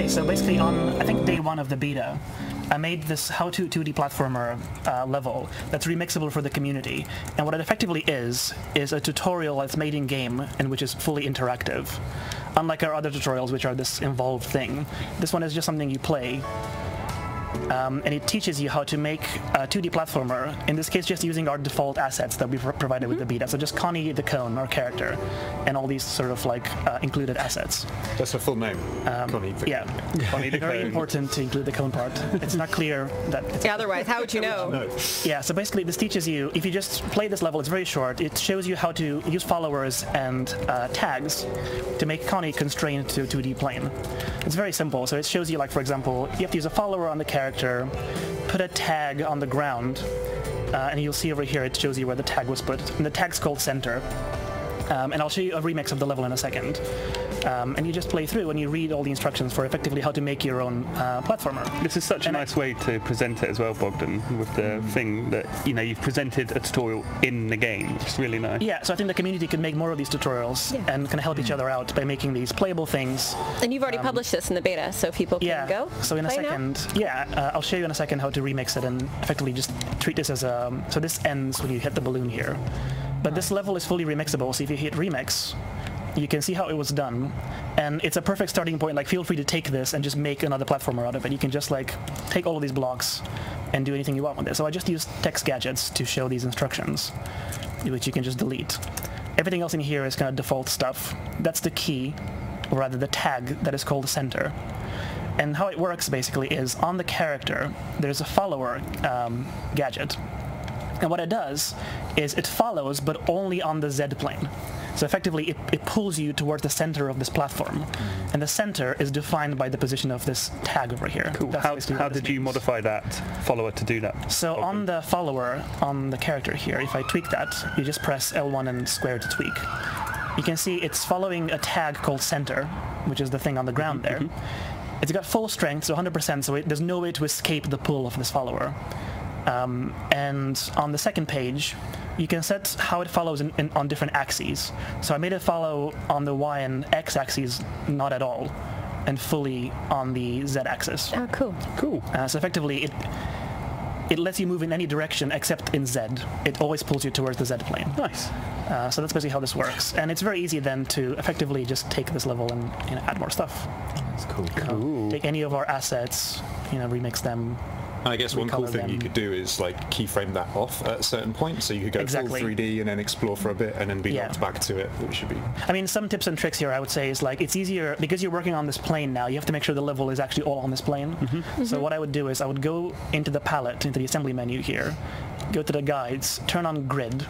Okay, so basically on, I think, day 1 of the beta, I made this how-to 2D platformer level that's remixable for the community. And what it effectively is a tutorial that's made in-game and which is fully interactive. Unlike our other tutorials, which are this involved thing, this one is just something you play. And it teaches you how to make a 2D platformer, in this case just using our default assets that we've provided with the beta. So just Connie the Cone, our character, and all these sort of like included assets. That's her full name, Connie the Cone. Yeah, Connie the very Cone. important to include the cone part. It's not clear that it's... Yeah, otherwise, how would you know? No. Yeah, so basically this teaches you, if you just play this level, it's very short, it shows you how to use followers and tags to make Connie constrained to a 2D plane. It's very simple, so it shows you, like, for example, you have to use a follower on the character, put a tag on the ground, and you'll see over here it shows you where the tag was put, and the tag's called center. And I'll show you a remix of the level in a second. And you just play through and you read all the instructions for effectively how to make your own platformer. This is such a nice way to present it as well, Bogdan, with the thing that, you know, you've presented a tutorial in the game. It's really nice. Yeah, so I think the community could make more of these tutorials and can help each other out by making these playable things. And you've already published this in the beta, so people can go. So in a second, I'll show you in a second how to remix it and effectively just treat this as a... So this ends when you hit the balloon here. But this level is fully remixable, so if you hit remix, you can see how it was done, and it's a perfect starting point. Like, feel free to take this and just make another platformer out of it. You can just like take all of these blocks and do anything you want with it. So I just used text gadgets to show these instructions, which you can just delete. Everything else in here is kind of default stuff. That's the key, or rather the tag that is called center. And how it works basically is on the character there's a follower gadget. And what it does is it follows, but only on the Z plane. So effectively, it pulls you towards the center of this platform. And the center is defined by the position of this tag over here. Cool. How did you modify that follower to do that? So on the follower, on the character here, if I tweak that, you just press L1 and square to tweak. You can see it's following a tag called center, which is the thing on the ground there. It's got full strength, so 100%, so there's no way to escape the pull of this follower. And on the second page, you can set how it follows on different axes. So I made it follow on the Y and X axes, not at all, and fully on the Z axis. Oh, cool. Cool. So effectively, it lets you move in any direction except in Z. It always pulls you towards the Z plane. Nice. So that's basically how this works. And it's very easy then to effectively just take this level and add more stuff. That's cool. Cool. Take any of our assets, remix them. And I guess one cool recolor thing them. you could do is like keyframe that off at a certain point, so you could go Exactly. full 3D and then explore for a bit and then be knocked back to it, which should be... I mean, some tips and tricks here I would say is like, it's easier, because you're working on this plane now, you have to make sure the level is actually all on this plane. So what I would do is I would go into the palette, into the assembly menu here, go to the guides, turn on grid,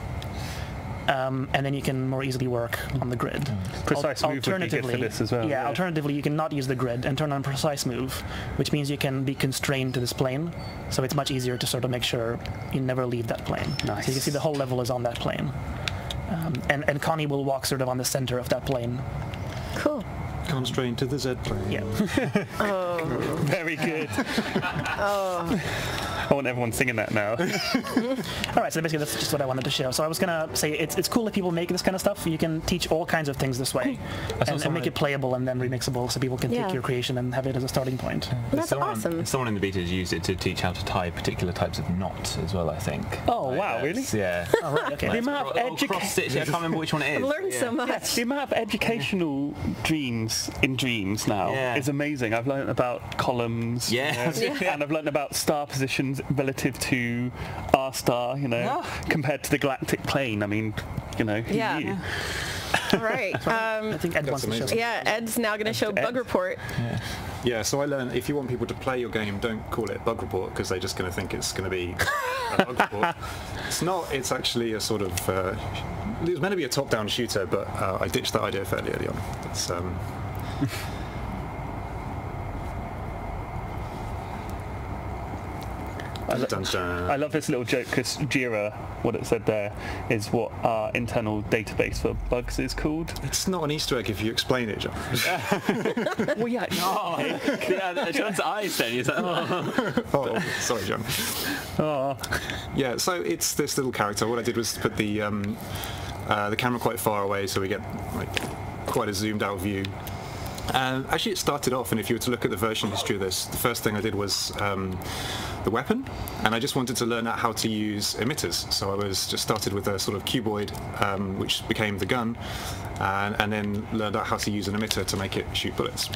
and then you can more easily work on the grid. Precise move would be good for this as well. Yeah, alternatively you can not use the grid and turn on precise move, which means you can be constrained to this plane, so it's much easier to sort of make sure you never leave that plane. Nice. So you can see the whole level is on that plane. And Connie will walk sort of on the center of that plane. Cool. Constrained to the Z plane. Yeah. Very good. I want everyone singing that now. All right, so basically that's just what I wanted to show. So I was going to say it's cool that people make this kind of stuff. You can teach all kinds of things this way and make it playable and then remixable so people can take your creation and have it as a starting point. Well, that's awesome. Someone in the beta has used it to teach how to tie particular types of knots as well, I think. Oh, wow, really? Yeah. Oh, right, okay. The amount of cross-stitch, I can't remember which one it is. I've learned so much. The amount of educational dreams in Dreams now is amazing. I've learned about columns, and I've learned about star positions relative to our star, compared to the galactic plane. I mean, who knew? All right. I think Ed wants to show. Yeah, Ed's now going to show Bug Report. Yeah, so I learned if you want people to play your game, don't call it Bug Report, because they're just going to think it's going to be a Bug Report. It's not, it's actually a sort of, it was meant to be a top-down shooter, but I ditched that idea fairly early on. It's, I love this little joke because Jira, what it said there, is what our internal database for bugs is called. It's not an Easter egg if you explain it, John. Well, yeah. John's eyes then. He's like, Oh, sorry, John. Oh. Yeah, so it's this little character. What I did was put the camera quite far away, so we get like quite a zoomed out view. Actually, it started off, and if you were to look at the version history of this, the first thing I did was the weapon, and I just wanted to learn out how to use emitters. So I was just started with a sort of cuboid, which became the gun, and then learned out how to use an emitter to make it shoot bullets.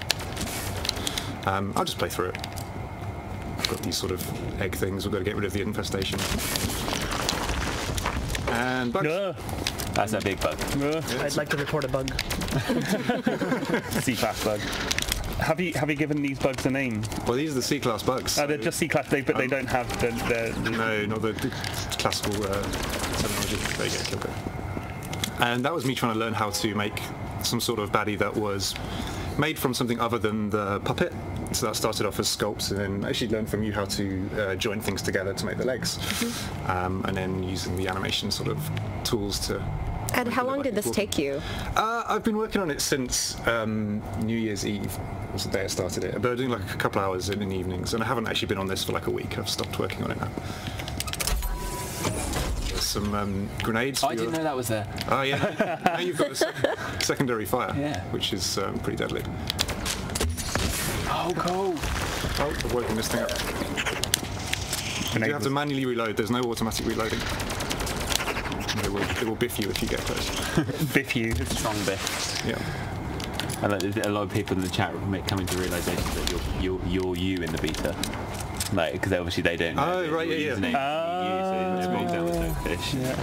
I'll just play through it. I've got these sort of egg things. We've got to get rid of the infestation. And bugs. That's a big bug. I'd like to report a bug. C-class bug. Have you given these bugs a name? Well, these are the C-class bugs. Oh, they're just C-class, but they don't have the No, not the classical terminology. There you go, kill it. And that was me trying to learn how to make some sort of baddie that was made from something other than the puppet. So that started off as sculpts, and then actually learned from you how to join things together to make the legs, and then using the animation sort of tools to. And how long did this take you? I've been working on it since New Year's Eve. Was the day I started it. But I was doing like a couple hours in the evenings, and I haven't actually been on this for like a week. I've stopped working on it now. There's some grenades. I didn't know that was there. Oh yeah. Now you've got a secondary fire, Yeah. which is pretty deadly. Oh, cool. Oh, I've woken this thing up. You have to manually reload. There's no automatic reloading. It will biff you if you get close. biff you. Strong biff. Yeah. A lot of people in the chat room coming to realisation that you're you in the beta. Like, because obviously they don't know. Oh, right, yeah. Username so it's moved down with no fish. Yeah.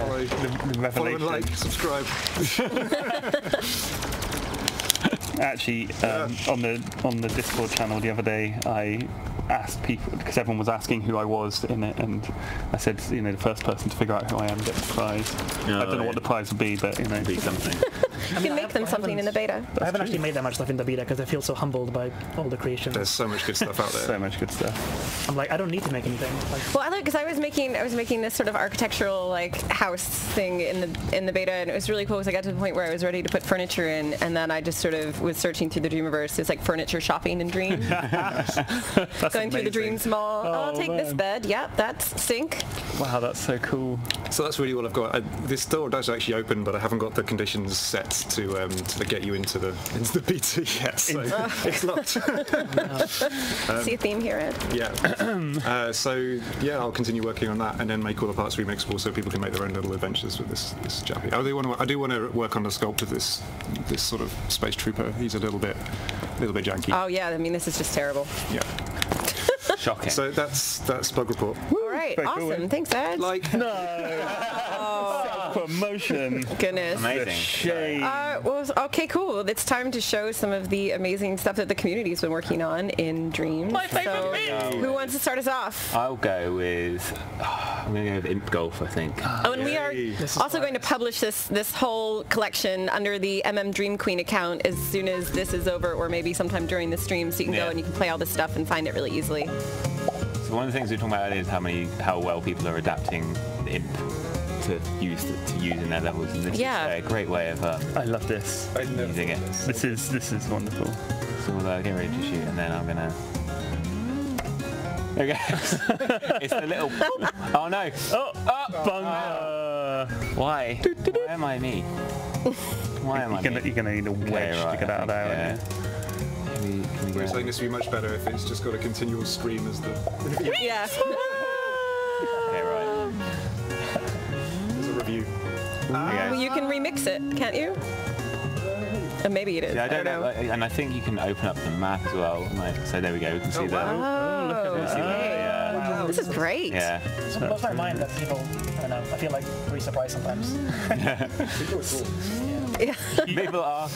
Follow, The follow and revelation. like, subscribe. Actually, on the Discord channel the other day, I asked people, because everyone was asking who I was in it, and I said, the first person to figure out who I am gets the prize. I don't know what the prize would be, but Be something. You can make them something in the beta. I haven't actually made that much stuff in the beta because I feel so humbled by all the creations. There's so much good stuff out there. so much good stuff. I'm like, I don't need to make anything. Like, Well, I because I was making this sort of architectural house thing in the beta, and it was really cool because I got to the point where I was ready to put furniture in, and then I just sort of was searching through the Dreamiverse. It's like furniture shopping in Dream. Going through the Dreams Mall. Oh, I'll take this bed. Yep, that's sink. Wow, that's so cool. So that's really all I've got. This door does actually open, but I haven't got the conditions set to get you into the beta yet. So it's locked. See a theme here, Ed? Yeah. I'll continue working on that, and then make all the parts remixable so people can make their own little adventures with this Jappy. I do want to work on the sculpt of this sort of space trooper. He's a little bit janky. Oh yeah, I mean this is just terrible. Yeah. Shocking. So that's Bug Report. All right, awesome. Thanks, Ed. Promotion. Goodness. Amazing. Shame. Okay, cool. It's time to show some of the amazing stuff that the community's been working on in Dreams. My favourite thing. Who wants to start us off? I'll go with. I'm going to go with Imp Golf, I think. Oh, and we are also going to publish this whole collection under the Dream Queen account as soon as this is over, or maybe sometime during the stream, so you can go and you can play all this stuff and find it really easily. So one of the things we were talking about earlier is how well people are adapting Imp to use in their levels, and this is a great way of I love this. using it. This is wonderful. So we'll get ready to shoot, and then I'm gonna. Okay. It's the little. Oh no! Bunga! Why? Why am I me? Why am I me? You're gonna need a wedge to get out of there, aren't you? Can we We're go? saying this would be much better if it's just got a continual scream as the. Yeah. Okay, right. As a review. Okay. Well, you can remix it, can't you? Maybe it is. Yeah, I don't know. and I think you can open up the map as well. So there we go. We can see that. This is great. Yeah. it blows my mind that people, I don't know, I feel like pretty surprised sometimes. People are.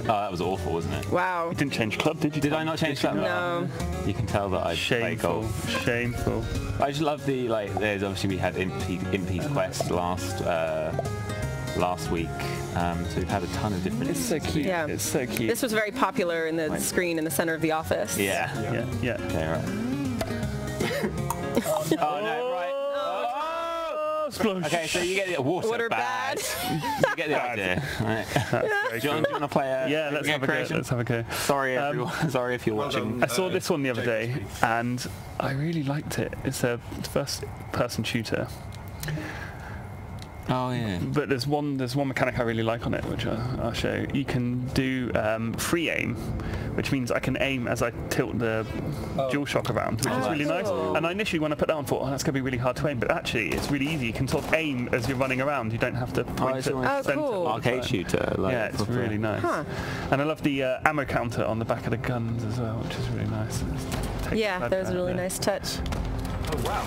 Oh, that was awful, wasn't it? Wow. You didn't change club, did you? Did I not change that? No. You can tell that I play golf. Shameful. I just love the There's obviously we had Impy's Quest last week, so we've had a ton of different. It's so cute. Yeah. It's so cute. This was very popular in the screen in the center of the office. Yeah. Yeah. Okay, right. Oh no! Right. Explosion. Okay, so you get the water bad. You get the idea. Right. Do you want to play a? Yeah, let's have a go. Let's have a go. Sorry, everyone. Sorry if you're watching. I saw this one the other day, and I really liked it. It's a first-person shooter. Oh yeah. But there's one mechanic I really like on it, which I'll show. You can do free aim, which means I can aim as I tilt the DualShock around, which is really nice. And I initially, when I put that on, thought, oh, that's going to be really hard to aim. But actually, it's really easy. You can sort of aim as you're running around. You don't have to point it center. Cool. Arcade shooter. Like, yeah, it's really nice. Huh. And I love the ammo counter on the back of the guns as well, which is really nice. Yeah, that was a really nice touch. Oh wow.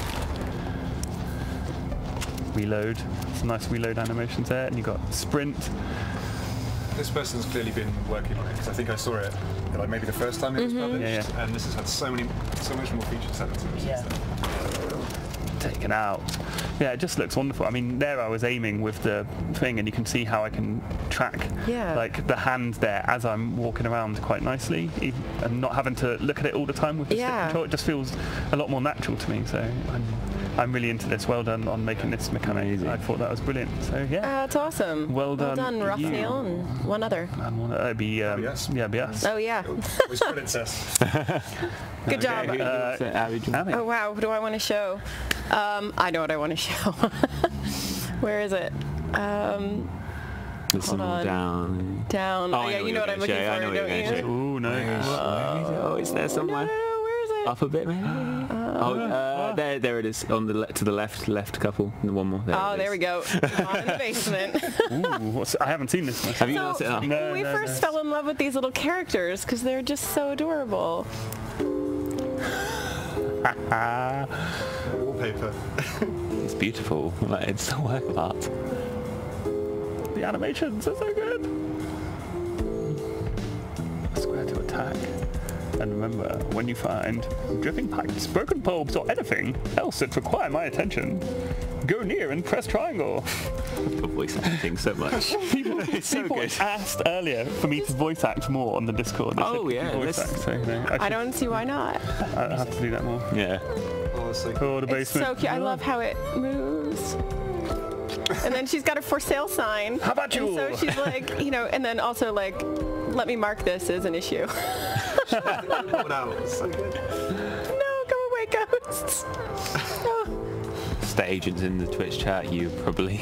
Reload. Some nice reload animations there, and you've got sprint. This person's clearly been working on it because I think I saw it like maybe the first time it was published, and this has had so much more features added to it since then. Taken out. Yeah, it just looks wonderful. I mean, there I was aiming with the thing, and you can see how I can track like the hand there as I'm walking around quite nicely, and not having to look at it all the time with the stick control. It just feels a lot more natural to me. So I'm really into this. Well done on making this mechanic. Amazing. I thought that was brilliant. So yeah, that's awesome. Well done, Raphael, and one other. And that'd be BS. Oh yeah. Which princess? Good job. Abby. Oh wow, what do I want to show? I know what I want to show. Where is it? Hold on. Down. Oh, yeah, you know what I'm looking for. I know what you're going to show. Ooh, nice. Oh, it's there somewhere. No, where is it? Up a bit, maybe. There it is. On the to the left couple, and one more. There we go. On in the basement. Ooh, I haven't seen this one. Have you not seen it? No, we first fell in love with these little characters because they're just so adorable. Wallpaper. It's beautiful. Like, it's a work of art. The animations are so good. Square to attack. And remember, when you find dripping pipes, broken bulbs, or anything else that require my attention, go near and press triangle. Your voice acting so much. People good. asked earlier for me to voice act more on the Discord. They said, voice act, so, I don't see why not. I have to do that more. Yeah. Oh, so cool. The basement. It's so cute. I love how it moves. And then she's got a for sale sign. How about you? And so she's like, and then also like, let me mark this as an issue. So good. No, go away, ghosts. State agents in the Twitch chat, you probably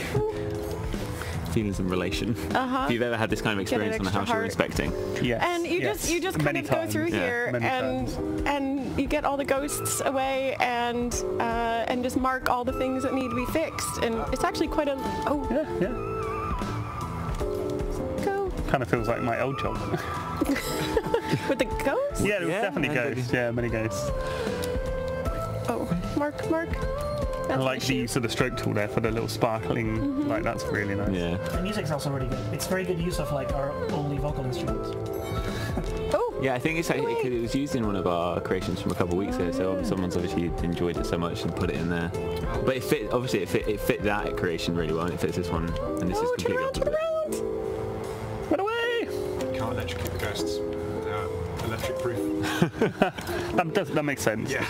feeling some relation. If you've ever had this kind of experience on the house you're inspecting. Yes. And you just kind of go through here and you get all the ghosts away and just mark all the things that need to be fixed. And it's actually quite a Go. Kind of feels like my old job. With the ghosts? Yeah, there was definitely ghosts. Yeah, many ghosts. Oh, mark. I like the use of the stroke tool there for the little sparkling. Like, that's really nice. Yeah. The music's also really good. It's very good use of like our only vocal instruments. Yeah, I think it's like, it was used in one of our creations from a couple of weeks ago, so someone's obviously enjoyed it so much and put it in there. But it fit that creation really well, and it fits this one, and this is completely opposite. Run away! You can't electrocute the ghosts. Electric proof. That makes sense. Yeah.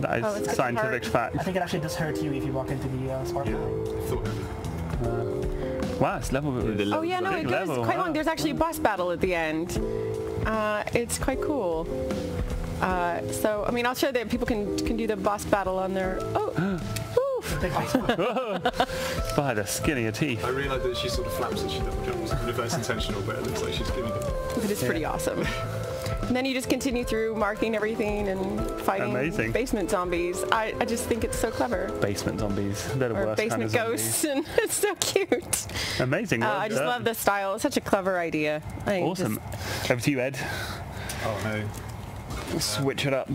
That is scientific fact. I think it actually does hurt you if you walk into the sparkling. Yeah, I thought of it. Wow, it's level. Oh yeah, no, it goes quite long. There's actually a boss battle at the end. It's quite cool. So, I mean, I'll show that people can do the boss battle on their... By the skin of your teeth. I realised that she sort of flaps as she double jumps. Reverse intentional, but it looks like she's giving it. It is pretty awesome. And then you just continue through marking everything and fighting basement zombies. I just think it's so clever. Basement zombies. They're the worst basement kind of ghosts, and it's so cute. Amazing. I just love the style. It's such a clever idea. Awesome. Over to you, Ed. Oh no. Switch it up.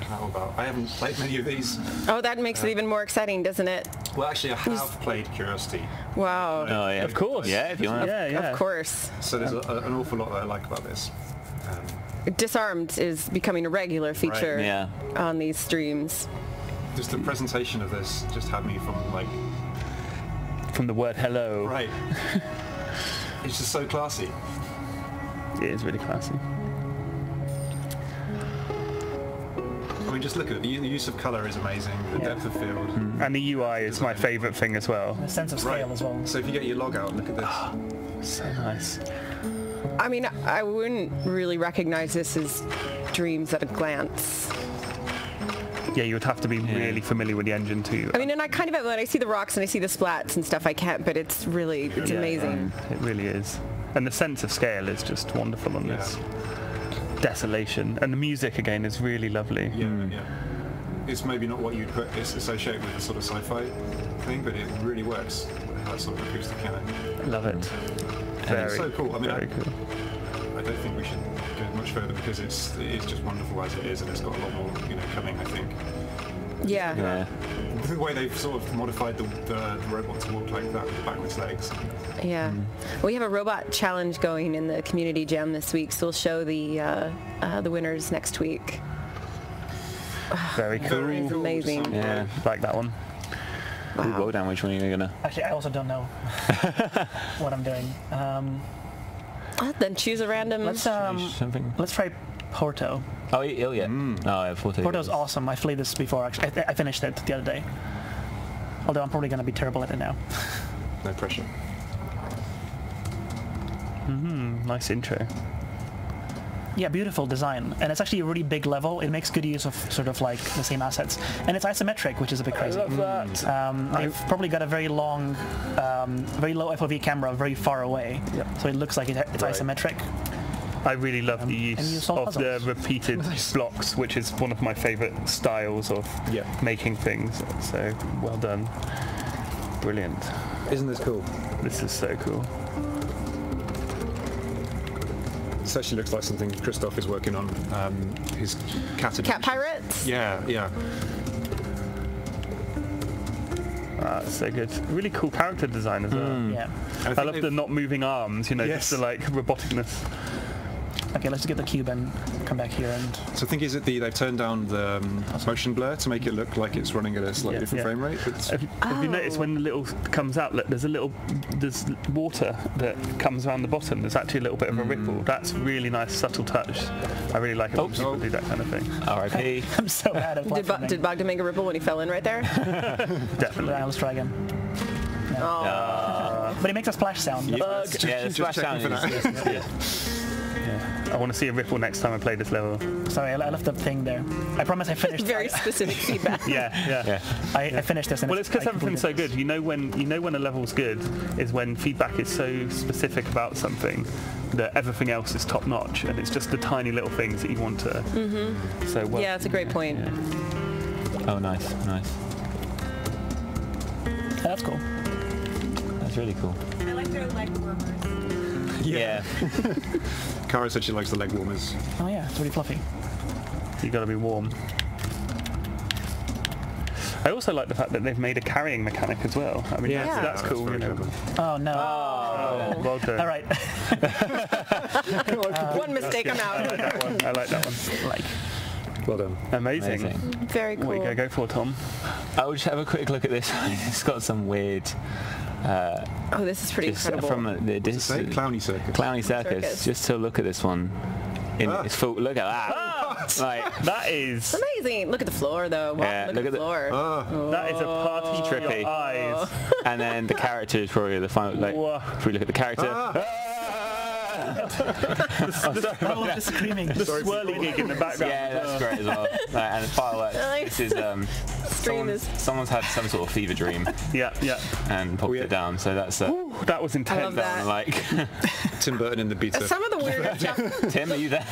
How about? I haven't played many of these. Oh, that makes it even more exciting, doesn't it? Well, actually, I have played Curiosity. Wow. Oh yeah. Of course. Yeah, if you want. Of course. So there's an awful lot that I like about this. Disarmed is becoming a regular feature on these streams. Just the presentation of this just had me from the word hello. Right. It's just so classy. It is really classy. I mean, just look at it. The use of colour is amazing. The depth of field. And the UI is my favourite thing as well. The sense of scale as well. So if you get your log out, look at this. So nice. I mean, I wouldn't really recognize this as Dreams at a glance. yeah, you would have to be really familiar with the engine too. I mean, and I kind of, when I see the rocks and I see the splats and stuff, I can't, but it's amazing. It really is. And the sense of scale is just wonderful on this desolation. And the music, again, is really lovely. Yeah. It's maybe not what you'd associate with a sort of sci-fi thing, but it really works. That sort of acoustic piano. Love it. It's so cool. I mean, very cool. I don't think we should go much further because it is just wonderful as it is, and it's got a lot more, coming, I think. Yeah. The way they've sort of modified the robot to walk like that with the backwards legs. Yeah. We have a robot challenge going in the community jam this week, so we'll show the winners next week. Very cool. It's amazing. Yeah, like that one. Wow. Well done. Which one are you gonna? Actually, I also don't know what I'm doing. Then choose a random. Let's something. let's try Porto. Oh, yeah. Oh, yeah, Porto's awesome. I played this before. Actually, I finished it the other day. Although I'm probably going to be terrible at it now. No pressure. Nice intro. Yeah, beautiful design, and it's actually a really big level. It makes good use of sort of like the same assets, and it's isometric, which is a bit crazy. I love that. They've probably got a very long, very low FOV camera, very far away, so it looks like it's isometric. I really love the and you use solve of the puzzles. repeated blocks, which is one of my favourite styles of making things. So well done, brilliant. Isn't this cool? This is so cool. This actually looks like something Christoph is working on. His cat Pirates? Yeah. So good. Really cool character design as well. Yeah. I love the not moving arms, just the like roboticness. Okay, let's get the cube and come back here and... So I think they've turned down the motion blur to make it look like it's running at a slightly different frame rate. Have you noticed when the little comes out, look, there's water that comes around the bottom. There's actually a little bit of a ripple. That's really nice, subtle touch. I really like it when people do that kind of thing. R.I.P. I'm so bad at platforming. Did Bogdan make a ripple when he fell in right there? Definitely. Let's try again. No. But it makes a splash sound. Yeah, the splash sound is I want to see a ripple next time I play this level. Sorry, I left the thing there. I promise I finished. Very specific feedback. Yeah. I finished this. And Well, it's because everything's so good. You know when a level's good is when feedback is so specific about something that everything else is top notch, and it's just the tiny little things that you want to. So well. Yeah, it's a great point. Yeah. Oh, nice. Oh, that's cool. That's really cool. I like their leg warmers. Yeah. Cara said she likes the leg warmers. Oh yeah, it's really fluffy. You got to be warm. I also like the fact that they've made a carrying mechanic as well. I mean, that's cool. Very clever. Oh no. Oh, well done. All right. One mistake, I'm out. I like that one. Well done. Amazing. Very cool. What are you going to go for, Tom? I will just have a quick look at this. It's got some weird... oh, this is pretty incredible. From Clowny Circus. Clowny Circus. Just to look at this one. Its full. Look at that. That is... Amazing. Look at the floor, though. Wow, Yeah, look at the floor. That is a party trick Trippy. of eyes. And then the character is probably the final... if we look at the character... All of the screaming. The swirly gig in the background. Yeah, that's great as well. And the fireworks. This is someone's had some sort of fever dream Yeah. and popped it down. So that's That was intense. I love that. like Tim Burton in the beta. Some of the weirder stuff. Tim, are you there?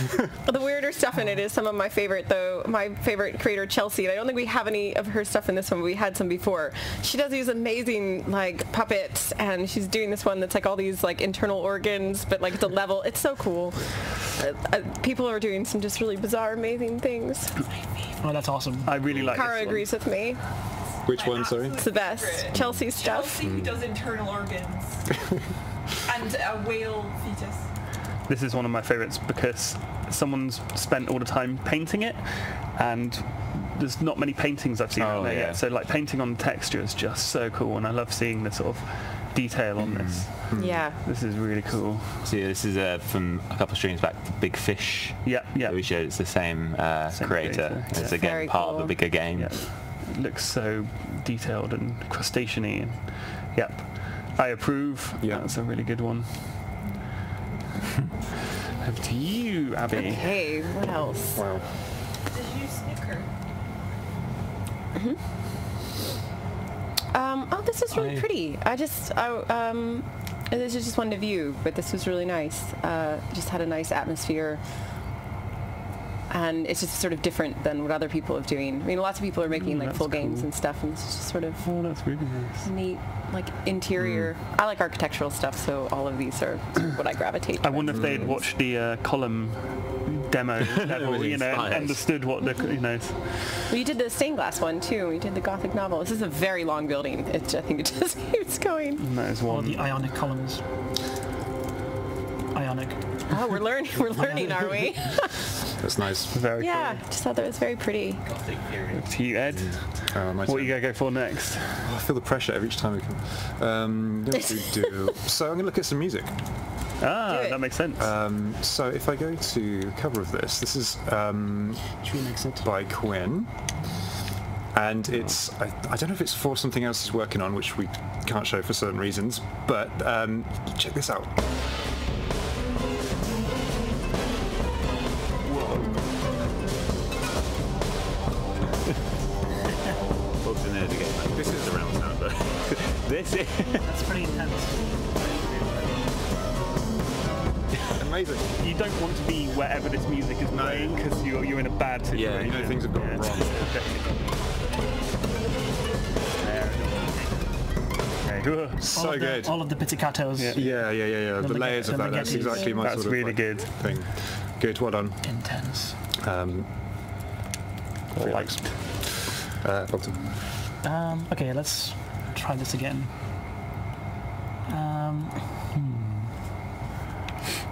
The weirder stuff in it is some of my favorite, though. My favorite creator, Chelsea. And I don't think we have any of her stuff in this one, but we had some before. She does these amazing puppets, and she's doing this one that's all these internal organs, but it's a level. It's so cool. People are doing some just really bizarre, amazing things. Oh, that's awesome. I really like Cara this one. agrees with me. Which one, sorry? It's the best. Chelsea's stuff. Chelsea who does internal organs. And a whale fetus. This is one of my favourites because someone's spent all the time painting it, and there's not many paintings I've seen out there yet. So painting on texture is just so cool, and I love seeing the sort of detail on this. Yeah. This is really cool. So this is from a couple of streams back, Big Fish. Yeah. That we showed. It's the same creator. It's again Very part cool. of a bigger game. Yeah. It looks so detailed and crustacean-y. And, yep. I approve. Yeah. That's a really good one. Over to you, Abby. Okay, what else? Wow. Did you snicker? Oh, this is really pretty. This is just one to view, but this was really nice. Just had a nice atmosphere. And it's just sort of different than what other people are doing. I mean, lots of people are making like full games and stuff, and this is just sort of that's really nice. neat, like interior. I like architectural stuff, so all of these are sort of what I gravitate I towards. wonder if they'd watched the column demo level, Really and inspired. understood what the, Well, you did the stained glass one too. You did the Gothic novel. This is a very long building. I think it just keeps going. and that is Or one. the ionic columns. Ionic. Oh, we're learning. We're learning, are we? That's nice. Very Yeah, just thought that was very pretty. cool. To you, Ed. What are you going to go for next? I feel the pressure each time we come. So I'm going to look at some music. Do it. That makes sense. So if I go to cover of this is Remix it. by Quinn. And it's, I don't know if it's for something else he's working on, which we can't show for certain reasons, but check this out. Bugs in there to get like, this is the round sound, but this is That's pretty intense. Amazing. You don't want to be wherever this music is playing because you're in a bad situation. Yeah, You know things have gone wrong. Okay. So good. All of the pizzicatos. Yeah. The layers of that, that's Spaghettis. exactly my That's sort of really like, good. thing. Good, well done. Intense. Relaxed. Bogdan. Okay, let's try this again.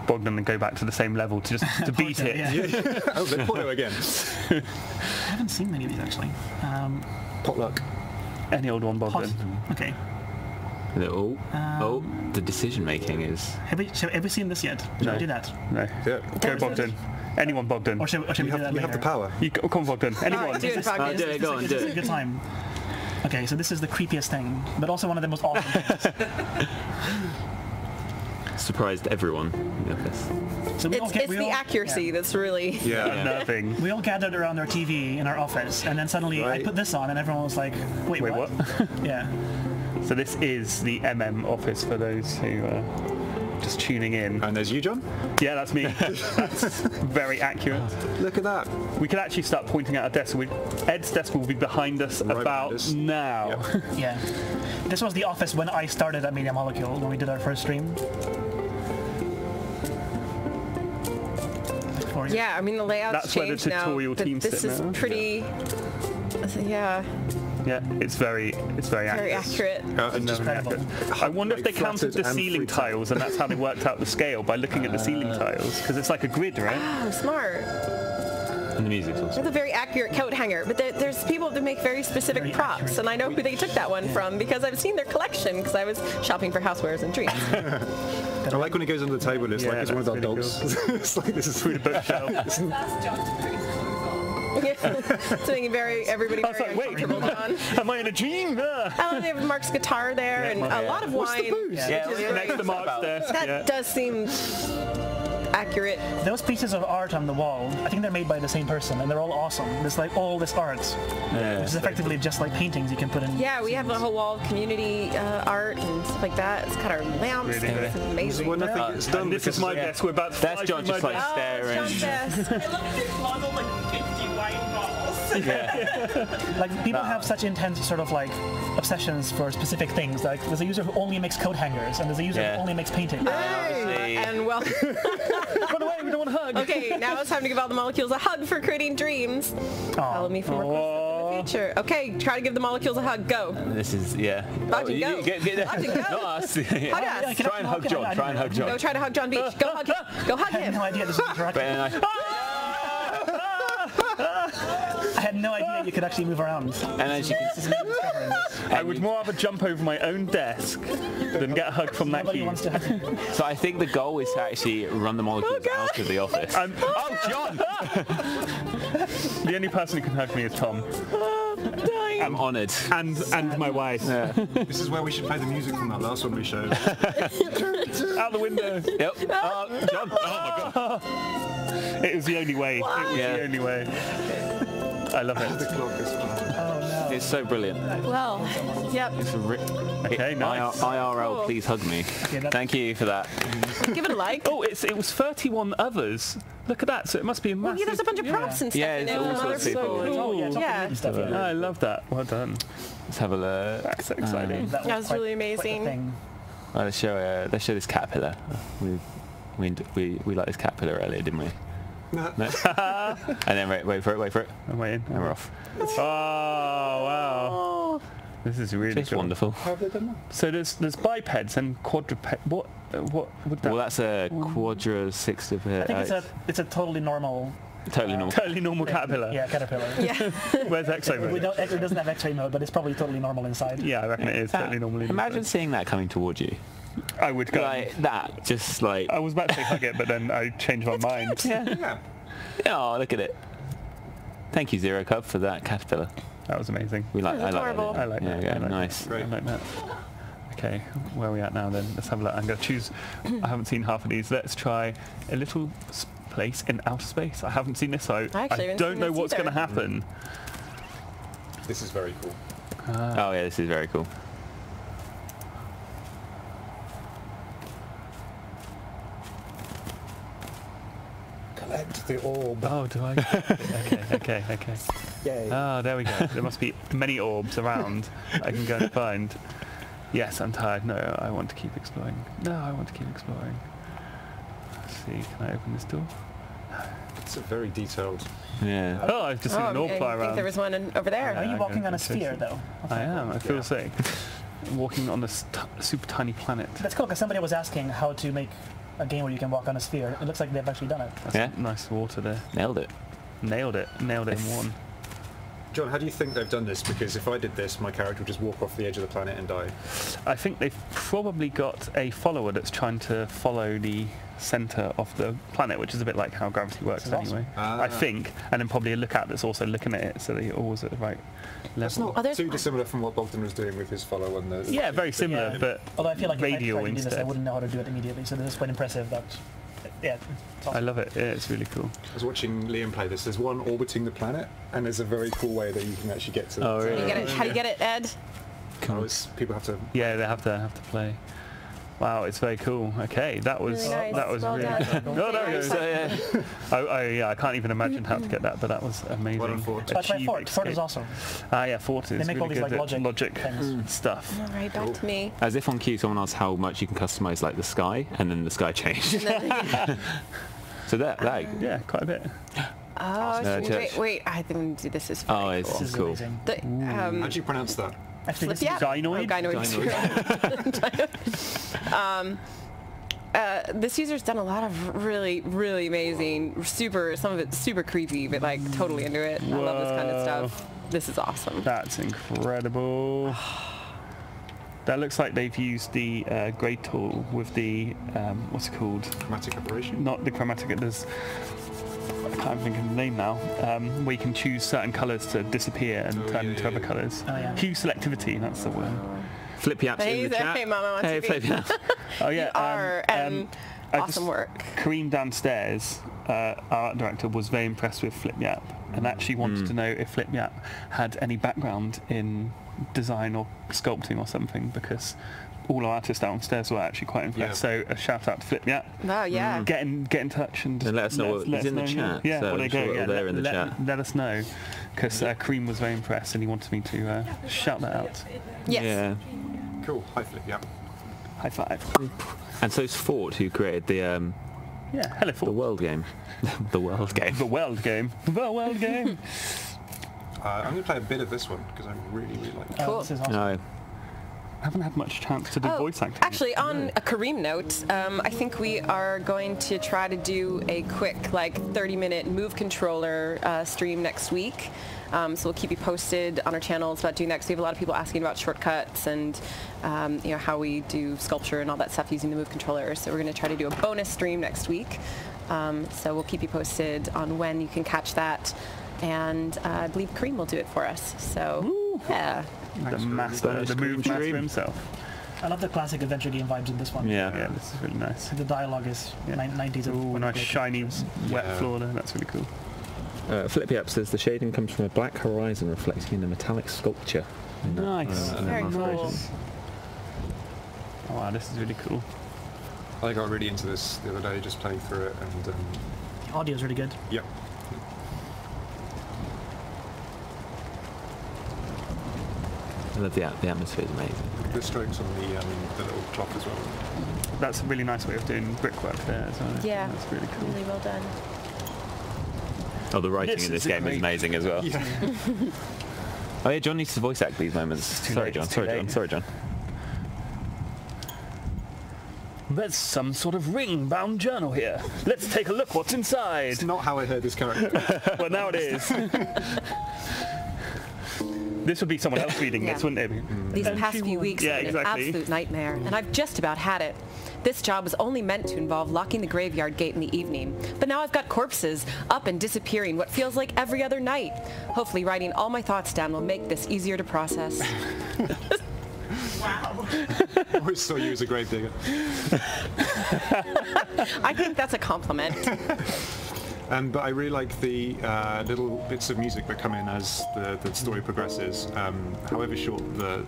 Bogdan and go back to the same level to just to beat it. Yeah. Oh, the Porto again. I haven't seen many of these actually. Potluck. Any old one, Bogdan. Okay. The decision making is. Have we seen this yet? Should we do that? No. Yeah. Go, Bogdan. Anyone, Bogdan. Or should we do that You later? have the power. Come on, Bogdan. Anyone. Alright, do it, Bogdan. Do it, go on, do This is a it. good time. Okay, so this is the creepiest thing, but also one of the most awesome things. Surprised everyone in the office. So It's the all- accuracy yeah. that's really. Yeah. Unnerving. We all gathered around our TV in our office, and then suddenly I Right. put this on, and everyone was like, "Wait, Wait, what?" Yeah. So this is the MM office for those who are just tuning in. And there's you, John. Yeah, that's me. That's very accurate. Look at that. We could actually start pointing out our desk. Ed's desk will be behind us Right about behind us. now. Yep. Yeah. This was the office when I started at Media Molecule, when we did our first stream. Like 4 years. Yeah, I mean the layout's That's where the changed now. tutorial but teams this sit is now. pretty. Yeah, Yeah, it's very very accurate. accurate. And just Incredible. I wonder if they Like counted the flattered and ceiling fruited. tiles and that's how they worked out the scale by looking at the ceiling tiles because it's like a grid, right? Oh, smart. And the music's also. It's a very accurate coat hanger, but there's people that make very specific Very props, accurate. and I know who they took that one from because I've seen their collection because I was shopping for housewares and treats. I like when it goes under the table. It's Yeah, like it's one of our that's dogs. It's like this is Through the bookshelf. That's John's pretty It's making everybody I was very like, wait, uncomfortable, John. am I in a dream? Ah. I love they have Mark's guitar there and a lot of wine. Yeah, which is next great. to Mark's desk. That Yeah. does seem accurate. Those pieces of art on the wall, I think they're made by the same person, and they're all awesome. There's like all this art, which is effectively just like paintings you can put in. Yeah, we have a whole wall of community art and stuff like that. It's got our lamps. Really It's amazing. when nothing gets done. And this is because- my desk. We're about to That's fly John through just my like desk. Oh, staring. it's John's desk. I love that they've modeled like 50 wine bottles. Like people have such intense sort of like obsessions for specific things. Like there's a user who only makes coat hangers, and there's a user Yeah. who only makes paintings. Obviously, And well, Run away, we don't want to hug. okay, now it's time to give all the molecules a hug for creating dreams. Follow me for more questions in the future. Okay, try to give the molecules a hug. Go. this is Bogdan, go. Get, Bogdan, go. not us. Hug Yeah, us. can I- Try and hug can I- John. Try and hug Go John. try to hug John Beach. Go hug him. Go hug I had him. no idea this was interactive. But then I had no idea you could actually move around. and as you can This is me discovering this. I would more have a jump over my own desk than get a hug from that Nobody cube. wants to hug you. So I think the goal is to actually run the molecules out of the office. Oh, John! The only person who can hug me is Tom. I'm honoured. And my wife. This is where we should play the music from that last one we showed. Out the window. Yep. John. Oh my god. It was the only way. It was Yeah. the only way. I love it. The clock is fine. Oh no. It's so brilliant. Well, yep. Okay, nice. IRL, please hug me. Thank you for that. Give it a like. Oh, it was 31 others. Look at that. So it must be a massive... Yeah, there's a bunch of props and stuff Yeah, in it's it all from other sorts of people. people. Yeah. Stuff, yeah. I love that. Well done. Let's have a look. That's so exciting. That was really amazing. Well, let's show this caterpillar. We liked this caterpillar earlier, didn't we? No. And then wait for it. I'm waiting. And we're off. Oh, wow. This is really Just cool. wonderful. How have they done that? So there's bipeds and quadruped. What would that? Well, that's a quadra sixtiped. I think it's a totally normal. Totally normal. Totally normal caterpillar. Yeah, caterpillar. Yeah. Where's X-ray mode? It doesn't have X-ray mode, but it's probably totally normal inside. Yeah, I reckon it is totally normal. Imagine seeing that coming towards you. I would go. Like that, just like... I was about to say hug it, but then I changed my mind. Yeah. Oh, look at it. Thank you, Zero Cub, for that caterpillar. That was amazing. I like that. adorable. I like that. Yeah, I like nice. That. I like that. Okay, where are we at now then? Let's have a look. I'm going to choose... I haven't seen half of these. Let's try a little place in outer space. I haven't seen this, so I don't know what's going to happen. This is very cool. Oh yeah, this is very cool. Collect the orb. Oh, do I? Okay. Yay. Oh, there we go. There must be many orbs around I can go and find. Yes, I'm tired. No, I want to keep exploring. No, I want to keep exploring. Let's see, can I open this door? It's a very detailed... Yeah. Oh, I've just seen an orb fly I think around. there was one over there. Are you I'm walking gonna on a go sphere, chase though? I am, I feel sick. Walking on this super tiny planet. That's cool, because somebody was asking how to make a game where you can walk on a sphere. It looks like they've actually done it. That's Yeah. nice water there. Nailed it. Nailed it in one. John, how do you think they've done this? Because if I did this, my character would just walk off the edge of the planet and die. I think they've probably got a follower that's trying to follow the centre of the planet, which is a bit like how gravity works anyway. Awesome. I think, and then probably a lookout that's also looking at it, so that you're always at the right That's level. not too dissimilar from what Bogdan was doing with his follow on the... Yeah, very similar, Yeah. but Although I feel like radial if I tried to do this, I instead. wouldn't know how to do it immediately, so this is quite impressive that... Yeah, it's I awesome. love it. Yeah, it's really cool. I was watching Liam play this. There's one orbiting the planet, and there's a very cool way that you can actually get to Oh, the really? How do you get it, Ed? People have to... Yeah, they have to play. Wow, it's very cool. Okay, that was Really nice. that was Well really. done. Oh, there we go. So, yeah. I can't even imagine how to get that, but that was amazing. Well done, Fort. That's my Achieve Fort. Fort is escape. awesome. Yeah, Fort is They make all really these good like at logic logic things. stuff. All right, back to me. As if on cue, someone asked how much you can customize like the sky, and then the sky changed. So that Yeah, quite a bit. Oh, No, wait, church. wait, I think this is Oh, very it's cool. This is cool. amazing. How do you pronounce that? Actually, this Flip is yeah. Gynoid? This user's done a lot of really, really amazing, some of it's super creepy, but like totally into it. I love this kind of stuff. This is awesome. That's incredible. That looks like they've used the grade tool with the what's it called? Chromatic aberration? Not the chromatic. There's I can't think of the name now. Where you can choose certain colours to disappear and turn into other colours. Oh, yeah. Hue selectivity. That's the word. Flip yaps in the chat. Hey, Mama wants Hey, to flip be. yaps. Oh yeah. I just- awesome work. Kareem downstairs, our art director, was very impressed with Flip Yap and actually wanted to know if Flip Yap had any background in design or sculpting or something, because all our artists downstairs were actually quite impressed. Yeah. So a shout out to Flip Yap. Oh yeah. Get in touch and let us know. let He's us in the know chat, Yeah, so well, I'm there you sure go. it'll Yeah, there in the chat. let us know, because Kareem was very impressed and he wanted me to shout that out. Yes. Yeah. Cool. Hi, Flip. Yeah. High five. And so it's Fort who created the Hello, the Fort. world game. The world game. The world game. The world game. I'm going to play a bit of this one because I really, really like it. Cool. This is awesome. No. I haven't had much chance to do voice acting. Actually, on a Kareem note, I think we are going to try to do a quick, 30-minute Move controller stream next week. So we'll keep you posted on our channels about doing that, because we have a lot of people asking about shortcuts and how we do sculpture and all that stuff using the Move controller. So we're going to try to do a bonus stream next week. So we'll keep you posted on when you can catch that. And I believe Kareem will do it for us. So, yeah. The master, the move master Dream. himself. I love the classic adventure game vibes in this one. Yeah. Yeah, this is really nice. The dialogue is 90s. Ooh, nice shiny wet Yeah. floor there. That's really cool. Flippy Up says the shading comes from a black horizon reflecting in a metallic sculpture. Nice. Very cool. Oh, wow, this is really cool. I got really into this the other day, just playing through it, and The audio's really good. yeah. I love the atmosphere is amazing. The strokes on the little clock as well. That's a really nice way of doing brickwork there as well. Yeah. That's really cool. Really well done. Oh, the writing This in this is game is great. amazing as well. Yeah. Oh yeah, John needs to voice act these moments. Sorry, late, John. it's too Sorry, John. late. Sorry, John. There's some sort of ring-bound journal here. Let's take a look what's inside. It's not how I heard this character. Well, now it is. This would be someone else reading this, wouldn't it? These past few weeks Yeah, have been exactly. an absolute nightmare, and I've just about had it. This job was only meant to involve locking the graveyard gate in the evening, but now I've got corpses up and disappearing what feels like every other night. Hopefully writing all my thoughts down will make this easier to process. Wow. I always saw you as a gravedigger. I think that's a compliment. But I really like the little bits of music that come in as the story progresses. However short the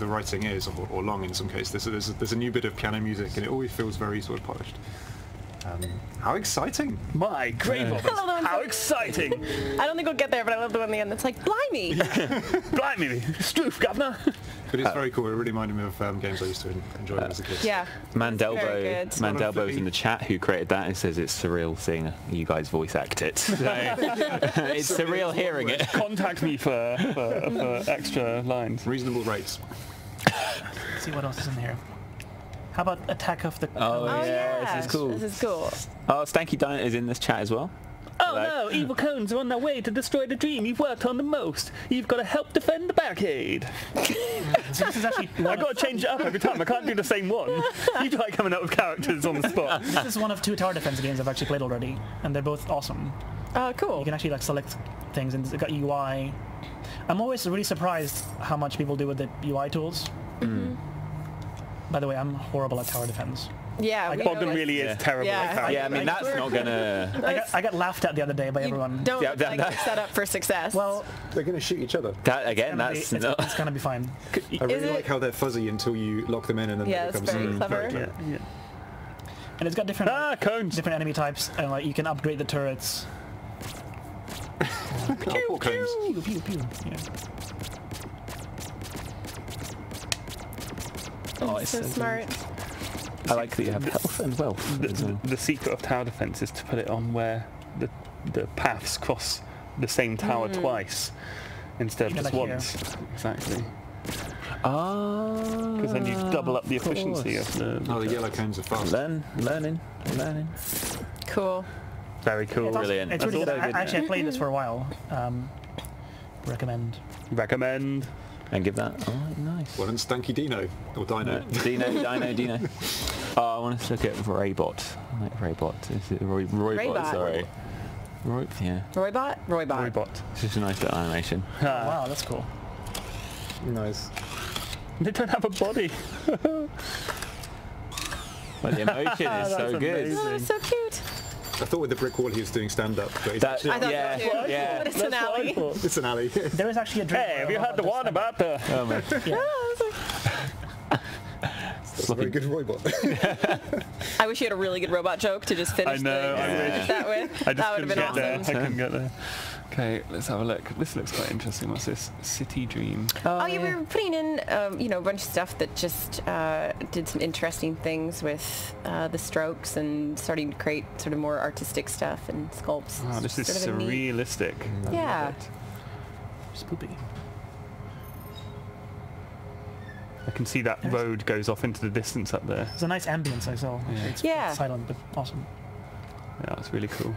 writing is, or long in some cases, there's a new bit of piano music, and it always feels very sort of polished. How exciting! My grave robbers! How exciting! I don't think we'll get there, but I love the one in the end that's like, blimey! Blimey, Stroof, governor! But it's very cool. It really reminded me of games I used to enjoy as a kid. Yeah. Very good. Mandelbo's in the chat who created that and says it's surreal seeing you guys voice act it. So, it's surreal hearing it. Contact me for extra lines. Reasonable rates. Let's see what else is in here. How about Attack of the... Oh, Oh, yeah, this is cool. This is cool. Oh, Stanky Diner is in this chat as well. Oh Hello. no, evil cones are on their way to destroy the dream you've worked on the most. You've got to help defend the barricade. So this is actually I've got to change it up every time. I can't do the same one. You try coming up with characters on the spot. This is one of 2 tower defense games I've actually played already, and they're both awesome. Oh, cool. You can actually like select things, and it's got UI. I'm always really surprised how much people do with the UI tools. By the way, I'm horrible at tower defense. Yeah, we Bogdan know really it's- is terrible Yeah. at characters. Yeah, I mean, that's not gonna... I got laughed at the other day by everyone. Don't Yeah, look like that- you're set up for success. Well, They're going to shoot each other. That, again, gonna be- that's... it's gonna be fine. I really it? like how they're fuzzy until you lock them in, and then Yeah, it it's becomes very clever. clear. Yeah. And it's got different Cones! different enemy types, and like you can upgrade the turrets. Poor cones. Pew, pew, pew. Yeah. Oh, so smart. I like that you have health and wealth. as well. The secret of tower defense is to put it on where the paths cross the same tower twice instead of Yeah, just like here. once. Exactly. Ah, Because then you double up the efficiency of the... Oh, the yellow cones are fast. learning. Cool. Very cool. Brilliant. It's really That's good. also Actually, I played this for a while. Recommend. Recommend. And give that... Oh, nice. Well, and Stanky Dino, or Dino. Dino. Oh, I want to look at Raybot. I like Raybot. Is it Roybot? Raybot. Sorry. Yeah. Roybot? Roybot. Robot. It's just a nice little animation. Wow, that's cool. Nice. They don't have a body. But the emotion is so That's good. amazing. Oh, so cute. I thought with the brick wall he was doing stand-up, but he's That- actually I thought Yeah, so too. yeah. But it's an That's what I alley. thought. it's an alley. There is actually a drink. Hey, have you heard the one about the... Oh, man. That's a very good robot. I wish you had a really good robot joke to just finish I know, I wish. that with. I just That would have been couldn't get there. awesome. I couldn't get there. Okay, let's have a look. This looks quite interesting. What's this? City Dream. Oh, you were putting in, a bunch of stuff that just did some interesting things with the strokes and starting to create sort of more artistic stuff and sculpts. Oh, this is Sort of a neat- surrealistic. I Yeah. love it. Spoopy. I can see that road goes off into the distance up there. It's a nice ambience I saw. Yeah. It's Yeah. silent but awesome. Yeah, it's really cool.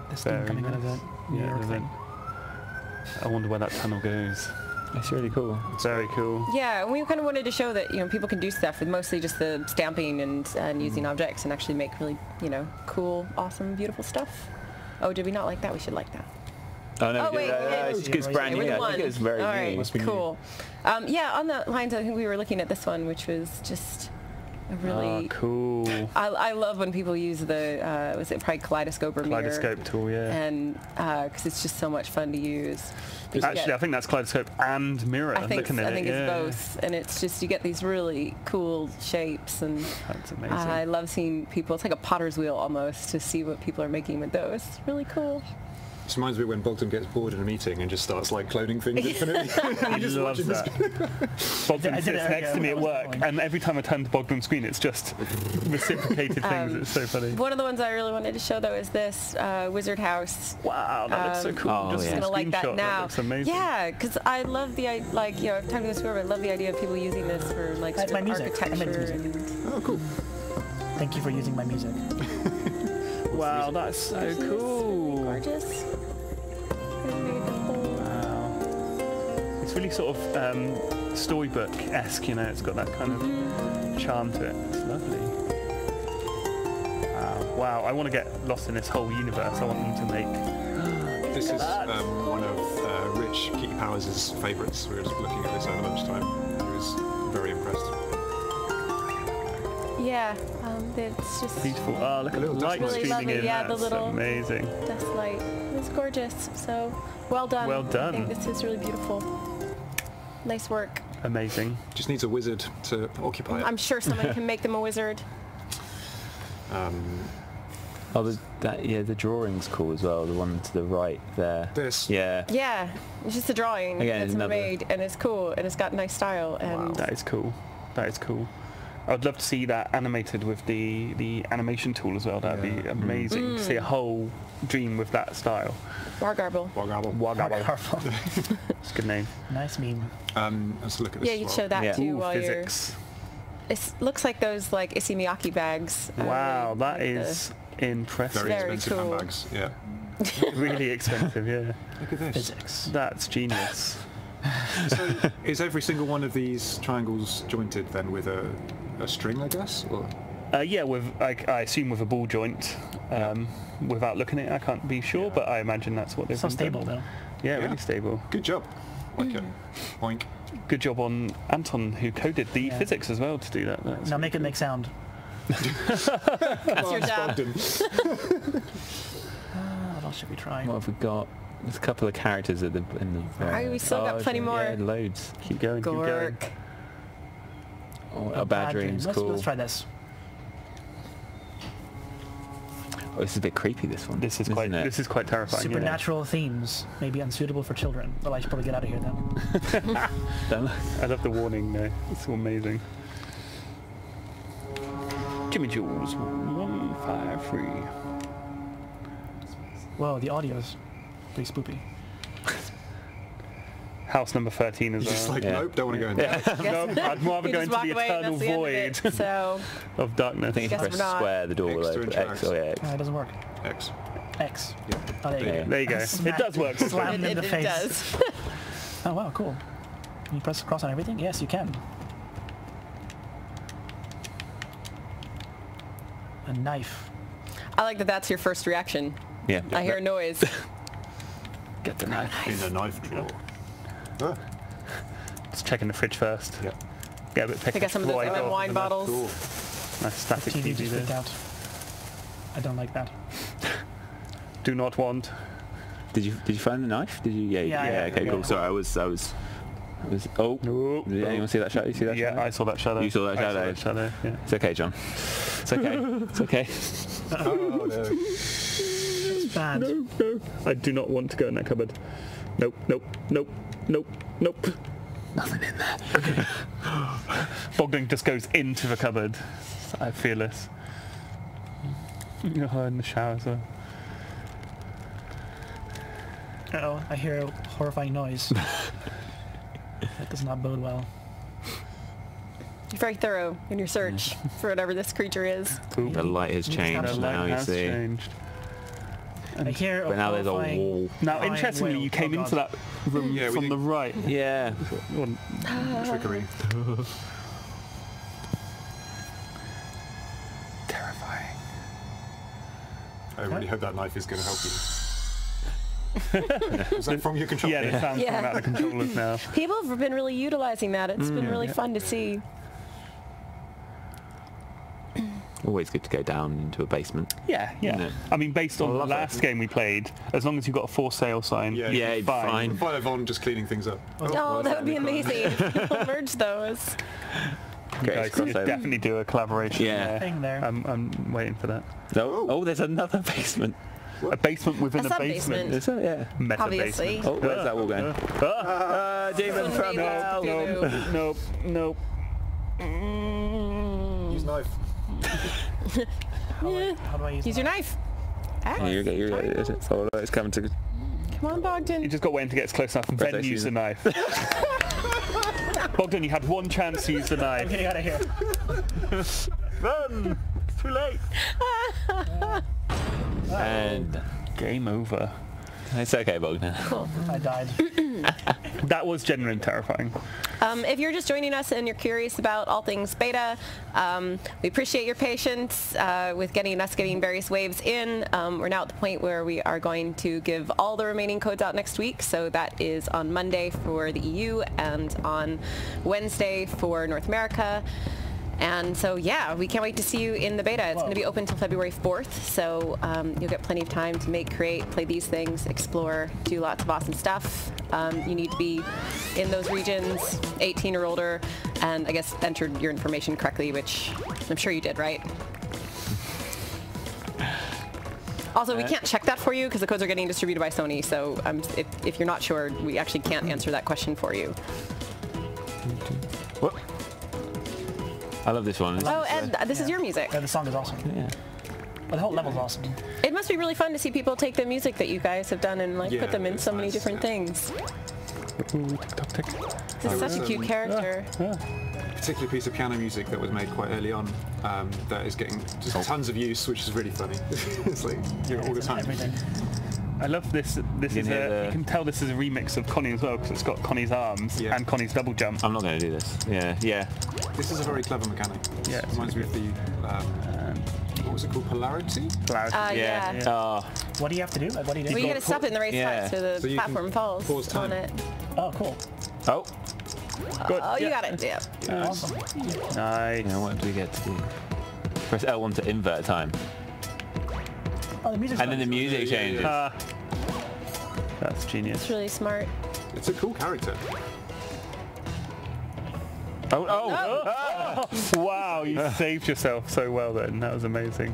This thing Very coming out of the nice. New Yeah, York the thing. vent. I wonder where that tunnel goes. It's really cool. Very cool. Yeah, and we kind of wanted to show that people can do stuff with mostly just the stamping and using objects and actually make really cool, awesome, beautiful stuff. Oh, did we not like that? We should like that. Oh, no, Oh, wait, yeah. it's brand Okay, we're new. the I think one. it's very All new. right, Must be new. cool. Yeah, on the lines, I think we were looking at this one, which was just A really cool. I love when people use the was it probably kaleidoscope or mirror? Kaleidoscope tool, yeah. And because it's just so much fun to use. Actually, I think that's kaleidoscope and mirror. I think looking at it's yeah. both, and it's just you get these really cool shapes, and that's amazing. I love seeing people. It's like a potter's wheel almost to see what people are making with those. It's really cool. This reminds me when Bogdan gets bored in a meeting and just starts like cloning things infinitely. He just loves that. Bogdan sits next to me at work, and every time I turn to Bogdan's screen, it's just reciprocated things. It's so funny. One of the ones I really wanted to show though is this Wizard House. Wow, that looks so cool. Oh, just gonna like that now. That looks amazing. Yeah, because I love the like you know I've talked to this before, but I love the idea of people using this for like sort of architecture. Oh, cool. Thank you for using my music. Wow, that's so cool. Gorgeous. Wow. It's really sort of storybook-esque, you know. It's got that kind of charm to it. It's lovely. Wow. Wow. I want to get lost in this whole universe. I want them to make. This is one of Rich Key Powers' favourites. We were just looking at this over lunchtime. He was very impressed. Yeah, it's just Beautiful. Oh, look at the light really streaming lovely. in. Yeah, That's the little amazing. dust light. It's gorgeous. So well done. Well done. I think this is really beautiful. Nice work. Amazing. Just needs a wizard to occupy it. I'm sure someone can make them a wizard. Oh, the drawing's cool as well. The one to the right there. This. Yeah. Yeah, it's just a drawing Again, that's another- made, and it's cool, and it's got nice style. And That is cool. That is cool. I'd love to see that animated with the animation tool as well. That'd be amazing. To see a whole dream with that style. Wargarble. Wagabble. It's a good name. Nice meme. Let's look at this. Yeah, you could show that Yeah. too Ooh, while physics. you're. It looks like those like Issey Miyake bags. Wow, that like is impressive. Very Very expensive cool. handbags. Yeah. Really expensive, yeah. Look at this. Physics. That's genius. So is every single one of these triangles jointed then with a string, I guess? Or? Yeah, with I assume with a ball joint. Without looking at it, I can't be sure, but I imagine that's what they've So been stable doing. though. Yeah, Yeah. really stable. Good job. Like it. Boink. Good job on Anton, who coded the physics as well to do that. That's Now make it make sound. That's your job. What else should we try? What have we got? There's a couple of characters in the. Oh, we still got plenty more. Yeah, loads. keep going, keep going. Gork. Oh, a bad dream's cool. Let's try this. Oh, this is a bit creepy. This one. This is isn't quite it? this is quite terrifying. Supernatural themes may be unsuitable for children. Well, I should probably get out of here then. Don't- Yeah. I love the warning though. It's amazing. Jimmy Jules 153. Whoa, the audio's pretty spoopy. House number 13 as You're just well. like, Yeah. nope, don't want to go in there. No, I'd rather You go just into walk the away and eternal that's the end of void it. So of darkness. I think if you Guess press we're not. square, the door will X to open. interact. X. Oh yeah. X. It doesn't work. X. X. Yeah. Oh, there you Yeah. go. There you go. It Smack. does work. Slam in the it face. does. Oh wow, cool. Can you press cross on everything? Yes, you can. A knife. I like that. That's your first reaction. Yeah. I hear a noise. Get the knife. In a knife drawer. Ah, Just checking the fridge first. yeah. Get a bit Pick up some of those Roy lemon off. wine bottles. Cool. Nice static TV TV just freaked there. out. I don't like that. Do not want. Did you find the knife? Did you? Yeah. Yeah, Okay. yeah. Cool. Sorry, I was. Oh. No. Did anyone see that shadow? You see that Yeah, shadow? I saw that shadow. You saw that I shadow? that shadow. Yeah. It's okay, John. It's okay. It's okay. Oh, no. It's bad. No. I do not want to go in that cupboard. Nope. Nope. Nope. Nope. Nope. Nothing in there. Bogdan just goes into the cupboard. I'm fearless. Oh, in the shower as well. Uh-oh, I hear a horrifying noise. That does not bode well. You're very thorough in your search for whatever this creature is. Ooh. The light has The changed The now. light You has see. changed. I hear a But now there's a horrifying- wall. Now, Flying interestingly, whale. you came Oh, into God. that room Yeah, we from the did- right. Yeah. Well, Trickery. terrifying. I really hope that knife is going to help you. Is that from your control? Yeah, the sound's Yeah. coming out of the controllers now. People have been really utilizing that. It's been really fun to see. Always good to go down into a basement. Yeah. No. I mean, based on the love last it. game we played, as long as you've got a for sale sign, Yeah, Yeah, fine. fine. Yvonne just cleaning things up. Oh, that would be amazing if people merge those. You guys Great should crossover. definitely do a collaboration. Yeah. Thing there. I'm waiting for that. No. Oh, there's another basement. A basement within A a sub-basement. basement. Is that? Yeah. Meta Obviously. basement. Oh, where's that wall going? Demon Wouldn't from be hell. able to do. Nope. Use knife. How do I use Use your knife. Ah, You're good. Oh, it's coming to. come on, You Bogdan. just got waiting to get close enough and Press then X, use the use knife. Bogdan, you had one chance to use the I'm knife. getting out of here. Run! It's too late. And Game over. it's okay, Bogdan. I died. That was genuinely terrifying. If you're just joining us and you're curious about all things beta, we appreciate your patience with getting various waves in. We're now at the point where we are going to give all the remaining codes out next week. So that is on Monday for the EU and on Wednesday for North America. And so, yeah, we can't wait to see you in the beta. It's going to be open until February 4th, so you'll get plenty of time to make, create, play these things, explore, do lots of awesome stuff. You need to be in those regions, 18 or older, and I guess entered your information correctly, which I'm sure you did, right? Also, we can't check that for you because the codes are getting distributed by Sony, so if you're not sure, we actually can't answer that question for you. What? I love this one. Oh, Ed, this is your music. Yeah, the song is awesome. Yeah. Well, the whole level's awesome. It must be really fun to see people take the music that you guys have done and Yeah, put them in it's so many nice, different yeah. things. Ooh, tick tock tick. This is such a cute character. Particular piece of piano music that was made quite early on that is getting just tons of use, which is really funny. It's like all the time. Everything. I love this. This is hear you can tell this is a remix of Connie as well because it's got Connie's arms Yeah. and Connie's double jump. I'm not going to do this. Yeah. This is a very clever mechanic. Yeah, it's Reminds me of the what was it called? Polarity? Clarity. Yeah. Oh, What do you have to do? Like, what do you do? Well, you gotta stop it in the right Yeah. spot so the So you can platform falls pause time. on it. Oh, cool. oh. Good. Oh, you Yeah. got it. Yeah. Awesome. Nice. Now what do we get to do? Press L1 to invert time, Oh, the music's and then the fun. music Yeah, changes. That's genius. It's really smart. It's a cool character. Oh. Wow, you saved yourself so well then. That was amazing.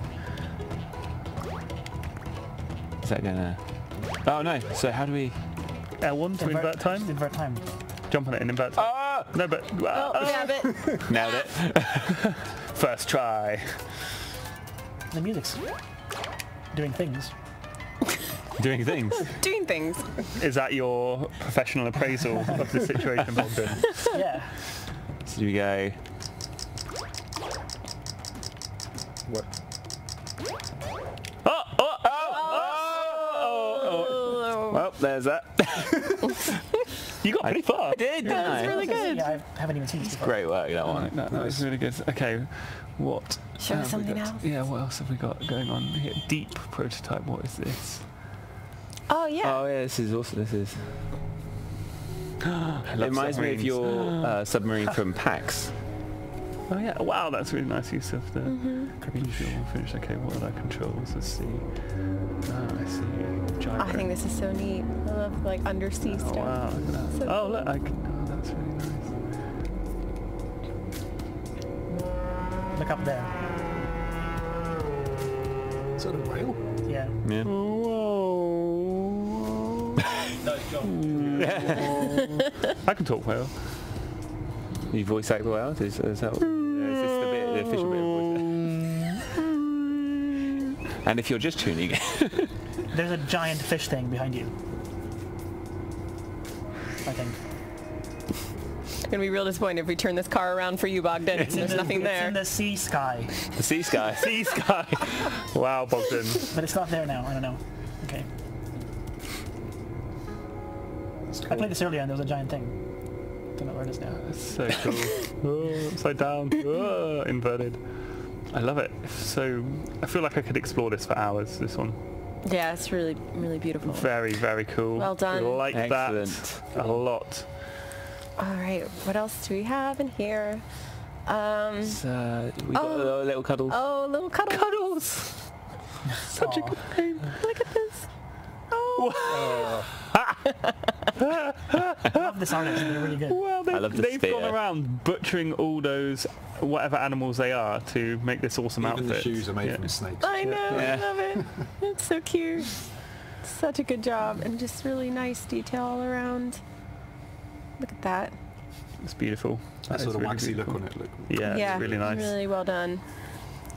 Is that gonna? Oh no. So how do we? L1 to invert time. Invert time. Jump on it and invert time. Ah! No, but Yeah, but Nailed it. first try. The music's doing things. Doing things. doing things. Is that your professional appraisal of the situation, Bogdan? Yeah. So do we go? What? Well, there's that. You got pretty far. I did, didn't I? Really good. Yeah, I haven't even seen this before. Great work, that one. That was really good. Okay, what? Show us have we something got? else. Yeah, what else have we got going on here? Deep prototype. What is this? Oh yeah. Oh yeah, this is also this is. I It love reminds me of submarines. your submarine from PAX. Oh yeah! Wow, that's really nice use of the visual finish. Okay, what are the controls? Let's see. Oh, I see. Gyro. I think this is so neat. I love like undersea Oh stuff. wow! Look at that. So Oh cool. look! Oh, that's really nice. Look up there. Is that a whale? Yeah. Yeah. Whoa! I can talk whale. You voice act the whale? Is that? Is this the official bit of voice act? And if you're just tuning in, There's a giant fish thing behind you. I think. It's gonna be real disappointed if we turn this car around for you, Bogdan, and there's nothing It's there. in the sea sky. the sea sky. Sea sky. Wow, Bogdan. But it's not there now. I don't know. Okay. I played this earlier and there was a giant thing. Don't know where it is now. That's so cool. Oh, upside down. Oh, inverted. I love it. So I feel like I could explore this for hours. This one. Yeah, it's really, really beautiful. Very, very cool. Well done. Like Excellent. that a lot. All right, what else do we have in here? We got little cuddles. Oh, little cuddles. Cuddles. Such a good name. Look at this. Oh. I love this art. It's really good. Well, I love the they've spear. gone around butchering all those whatever animals they are to make this awesome Even outfit. the shoes are made from snakes. I know. Yeah. I love it. It's so cute. Such a good job, and just really nice detail all around. Look at that. It's beautiful. That sort of really waxy look beautiful. on it. Look. Yeah, Yeah, it's really nice. Really well done.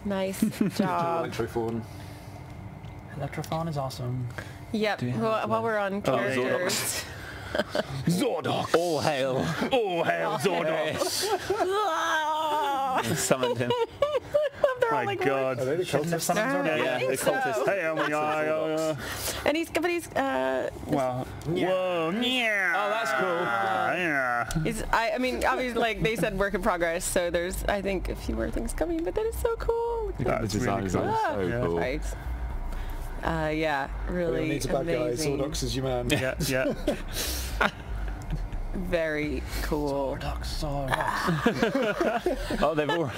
Nice job. Electrophone. Electrophon is awesome. Yep. While we're on characters. Zordok! All hail. All hail Zordok! Summoned him. They're all My like, God. Are they the Shouldn't have cultists? summoned Zordok. Yeah, I think the cultists. so. Hey, oh my God. And he's Wow. Whoa. Yeah. Oh, that's cool. Yeah. I mean, obviously, like they said, work in progress. So there's, I think, a few more things coming. But that is so cool. The That's design really is cool. so Yeah. cool. Right. Yeah, really Needs a bad guy. amazing. Zordox is your man. Yeah, yeah. Very cool. Zordok. Oh, they've all...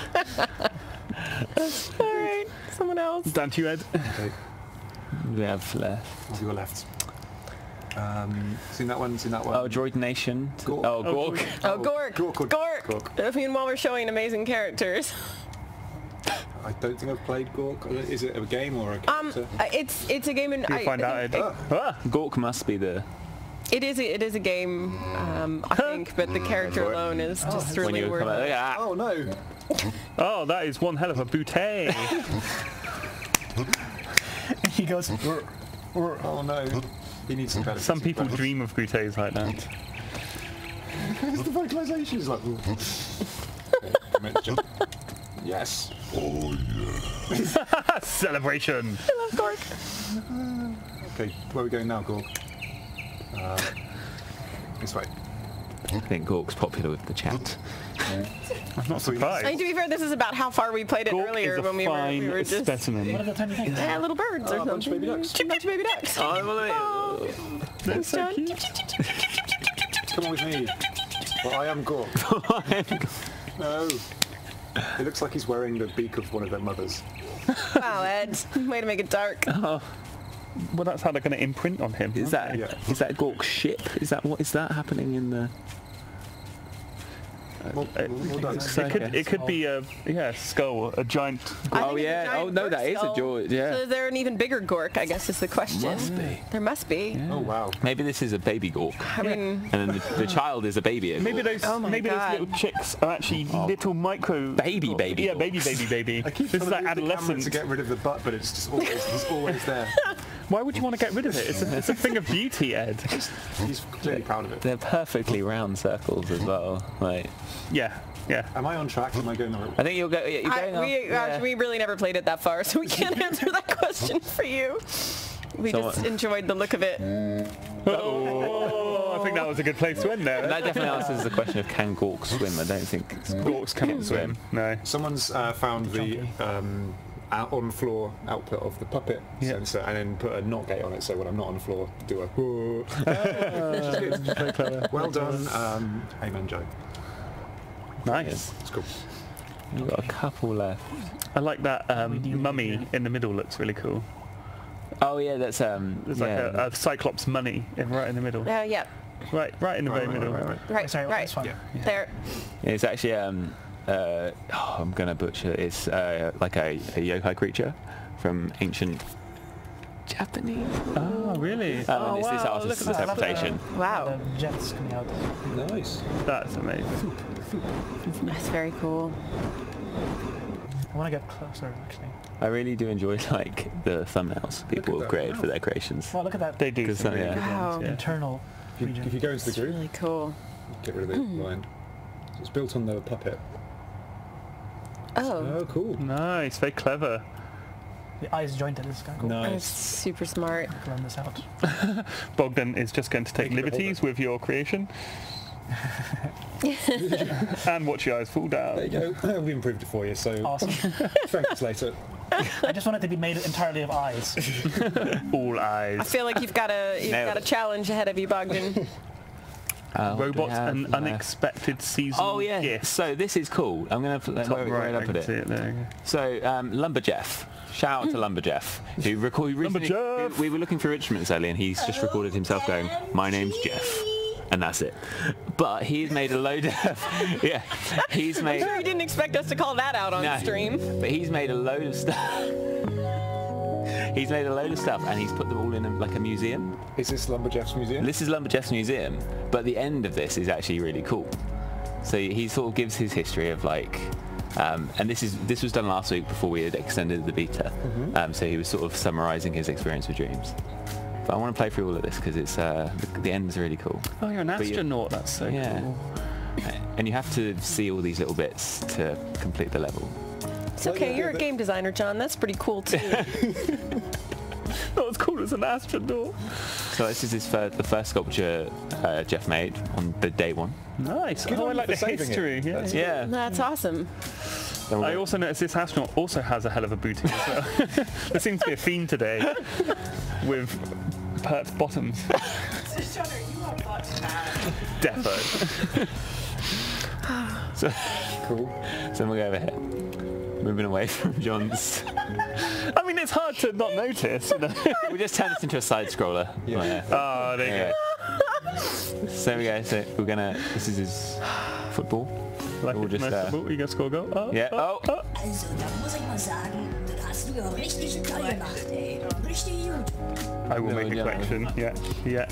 All right, someone else. Down to you, Ed. Okay, We have left. on your left. Seen that one? Seen that one? Oh, Droid Nation. Gork. Oh, Gork. Oh, Gork. Gork. I mean, while we're showing amazing characters. I don't think I've played Gork. Is it a game or a character? It's a game, and You'll find out, Ed. Ah. Gork must be the... it is a game, I think, but the character alone is just when really you worth come out, it. ah. Oh no! Oh, that is one hell of a bouquet. He goes. Oh no! He needs some credit. Some people dream of bouquets like that. It's the vocalization is like. Okay, yes. Celebration. I love Gork. Okay, where are we going now, Gork? This way. I think Gork's popular with the chat. I'm not I mean, surprised. to be fair, this is about how far we played it Gork earlier is a when we fine were just specimen. What are the tiny things? little birds or a bunch of something. baby ducks. A bunch of baby ducks. Oh, Oh, thanks, so John. cute. Come on with me. Well, I am Gork. No. It looks like he's wearing the beak of one of their mothers. Wow, Ed. Way to make it dark. Well, that's how they're going to imprint on him. Is that Yeah. is that Gork's ship? Is that what is that happening in the? More ducks. It could be a skull, a giant. I Oh think it's a yeah. giant Oh no, Gork that is a skull. jaw. Yeah. So is there an even bigger Gork, I guess is the question. Must be. There must be. Oh wow. Maybe this is a baby Gork, I mean, and then the child is a baby. At Maybe Gork. those Oh my maybe God. those little chicks are actually little micro Baby. Yeah, Gork. baby. I keep This is like trying to move the camera adolescent. to get rid of the butt, but it's just always he's always there. Why would you want to get rid of it? It's a thing of beauty, Ed. He's clearly proud of it. They're perfectly round circles as well. Like Yeah. Am I on track? Am I going the right way? I think you'll go. Yeah, you're going off. we really never played it that far, so we can't answer that question for you. We just enjoyed the look of it. Oh, I think that was a good place to end there. That definitely answers the question of can Gork swim. I don't think Gorks cannot swim. No. Someone's found the on-floor output of the puppet sensor and then put a not gate on it, so when I'm not on the floor, do a Very clever. well done. Amen, Joe. Nice. It's cool. we've got a couple left. I like that mummy in the middle. Looks really cool. Oh yeah, that's There's like a Cyclops mummy right in the middle. Yeah. Right in the very middle. Right. Sorry, right. this one. Yeah. There. It's actually I'm gonna butcher it. It's like a yokai creature from ancient Japanese. Oh, really? It's wow, this artist's look at that. interpretation. Wow. The jets coming out. Nice. That's amazing. That's very cool. I want to get closer, actually. I really do enjoy like the thumbnails people at have that. created for their creations. Well, look at that They do. Because, some really yeah. good Wow. ones, yeah. internal If region. you go into the It's group, really cool. get rid of the line. So it's built on the puppet. Oh. Oh, cool. Nice, very clever. The eyes jointed. This is kind of cool. That's Nice. super smart. Blend this out. Bogdan is just going to take Making it liberties with your creation. And watch your eyes fall There you down. go. We improved it for you, so Awesome. thank us later. I just want it to be made entirely of eyes. All I eyes. feel like you've got a Nailed it. challenge ahead of you, Bogdan. Robots and unexpected seasonal gifts. So this is cool. I'm going to where did I put it? So Lumberjeff. Shout out to Lumberjeff, who we were looking for instruments earlier, and he's just recorded himself going, "My name's Jeff," and that's it. But he's made a load of he's made. I'm sure you didn't expect us to call that out on stream. But he's made a load of stuff. He's made a load of stuff, and he's put them all in a museum. Is this Lumberjeff's museum? This is Lumberjeff's museum, but the end of this is actually really cool. So he sort of gives his history of like. And this was done last week before we had extended the beta. So he was sort of summarising his experience with Dreams. But I want to play through all of this because it's the end's really cool. Oh, you're an astronaut. That's so cool. And you have to see all these little bits to complete the level. It's okay. You're a game designer, John. That's pretty cool too. Not as cool as an astronaut. So this is the first sculpture Jeff made on the day one. Nice. I like the history. Yeah. That's awesome. I also noticed this astronaut also has a hell of a booting as well. There seems to be a theme today with perked bottoms. John, you are but bad. Defo. So Cool. So we'll go over here. Moving away from John's. I mean, it's hard to not notice, you know. We'll just turn this into a side scroller. Yeah. Oh, there you go. So there we go. So we're gonna. This is his football. Like we'll just. You gonna score a goal? Oh, yeah. Oh. Also, da muss ich mal sagen, das hast du ja richtig toll gemacht, ey. Richtig gut. I will make a collection. Yeah.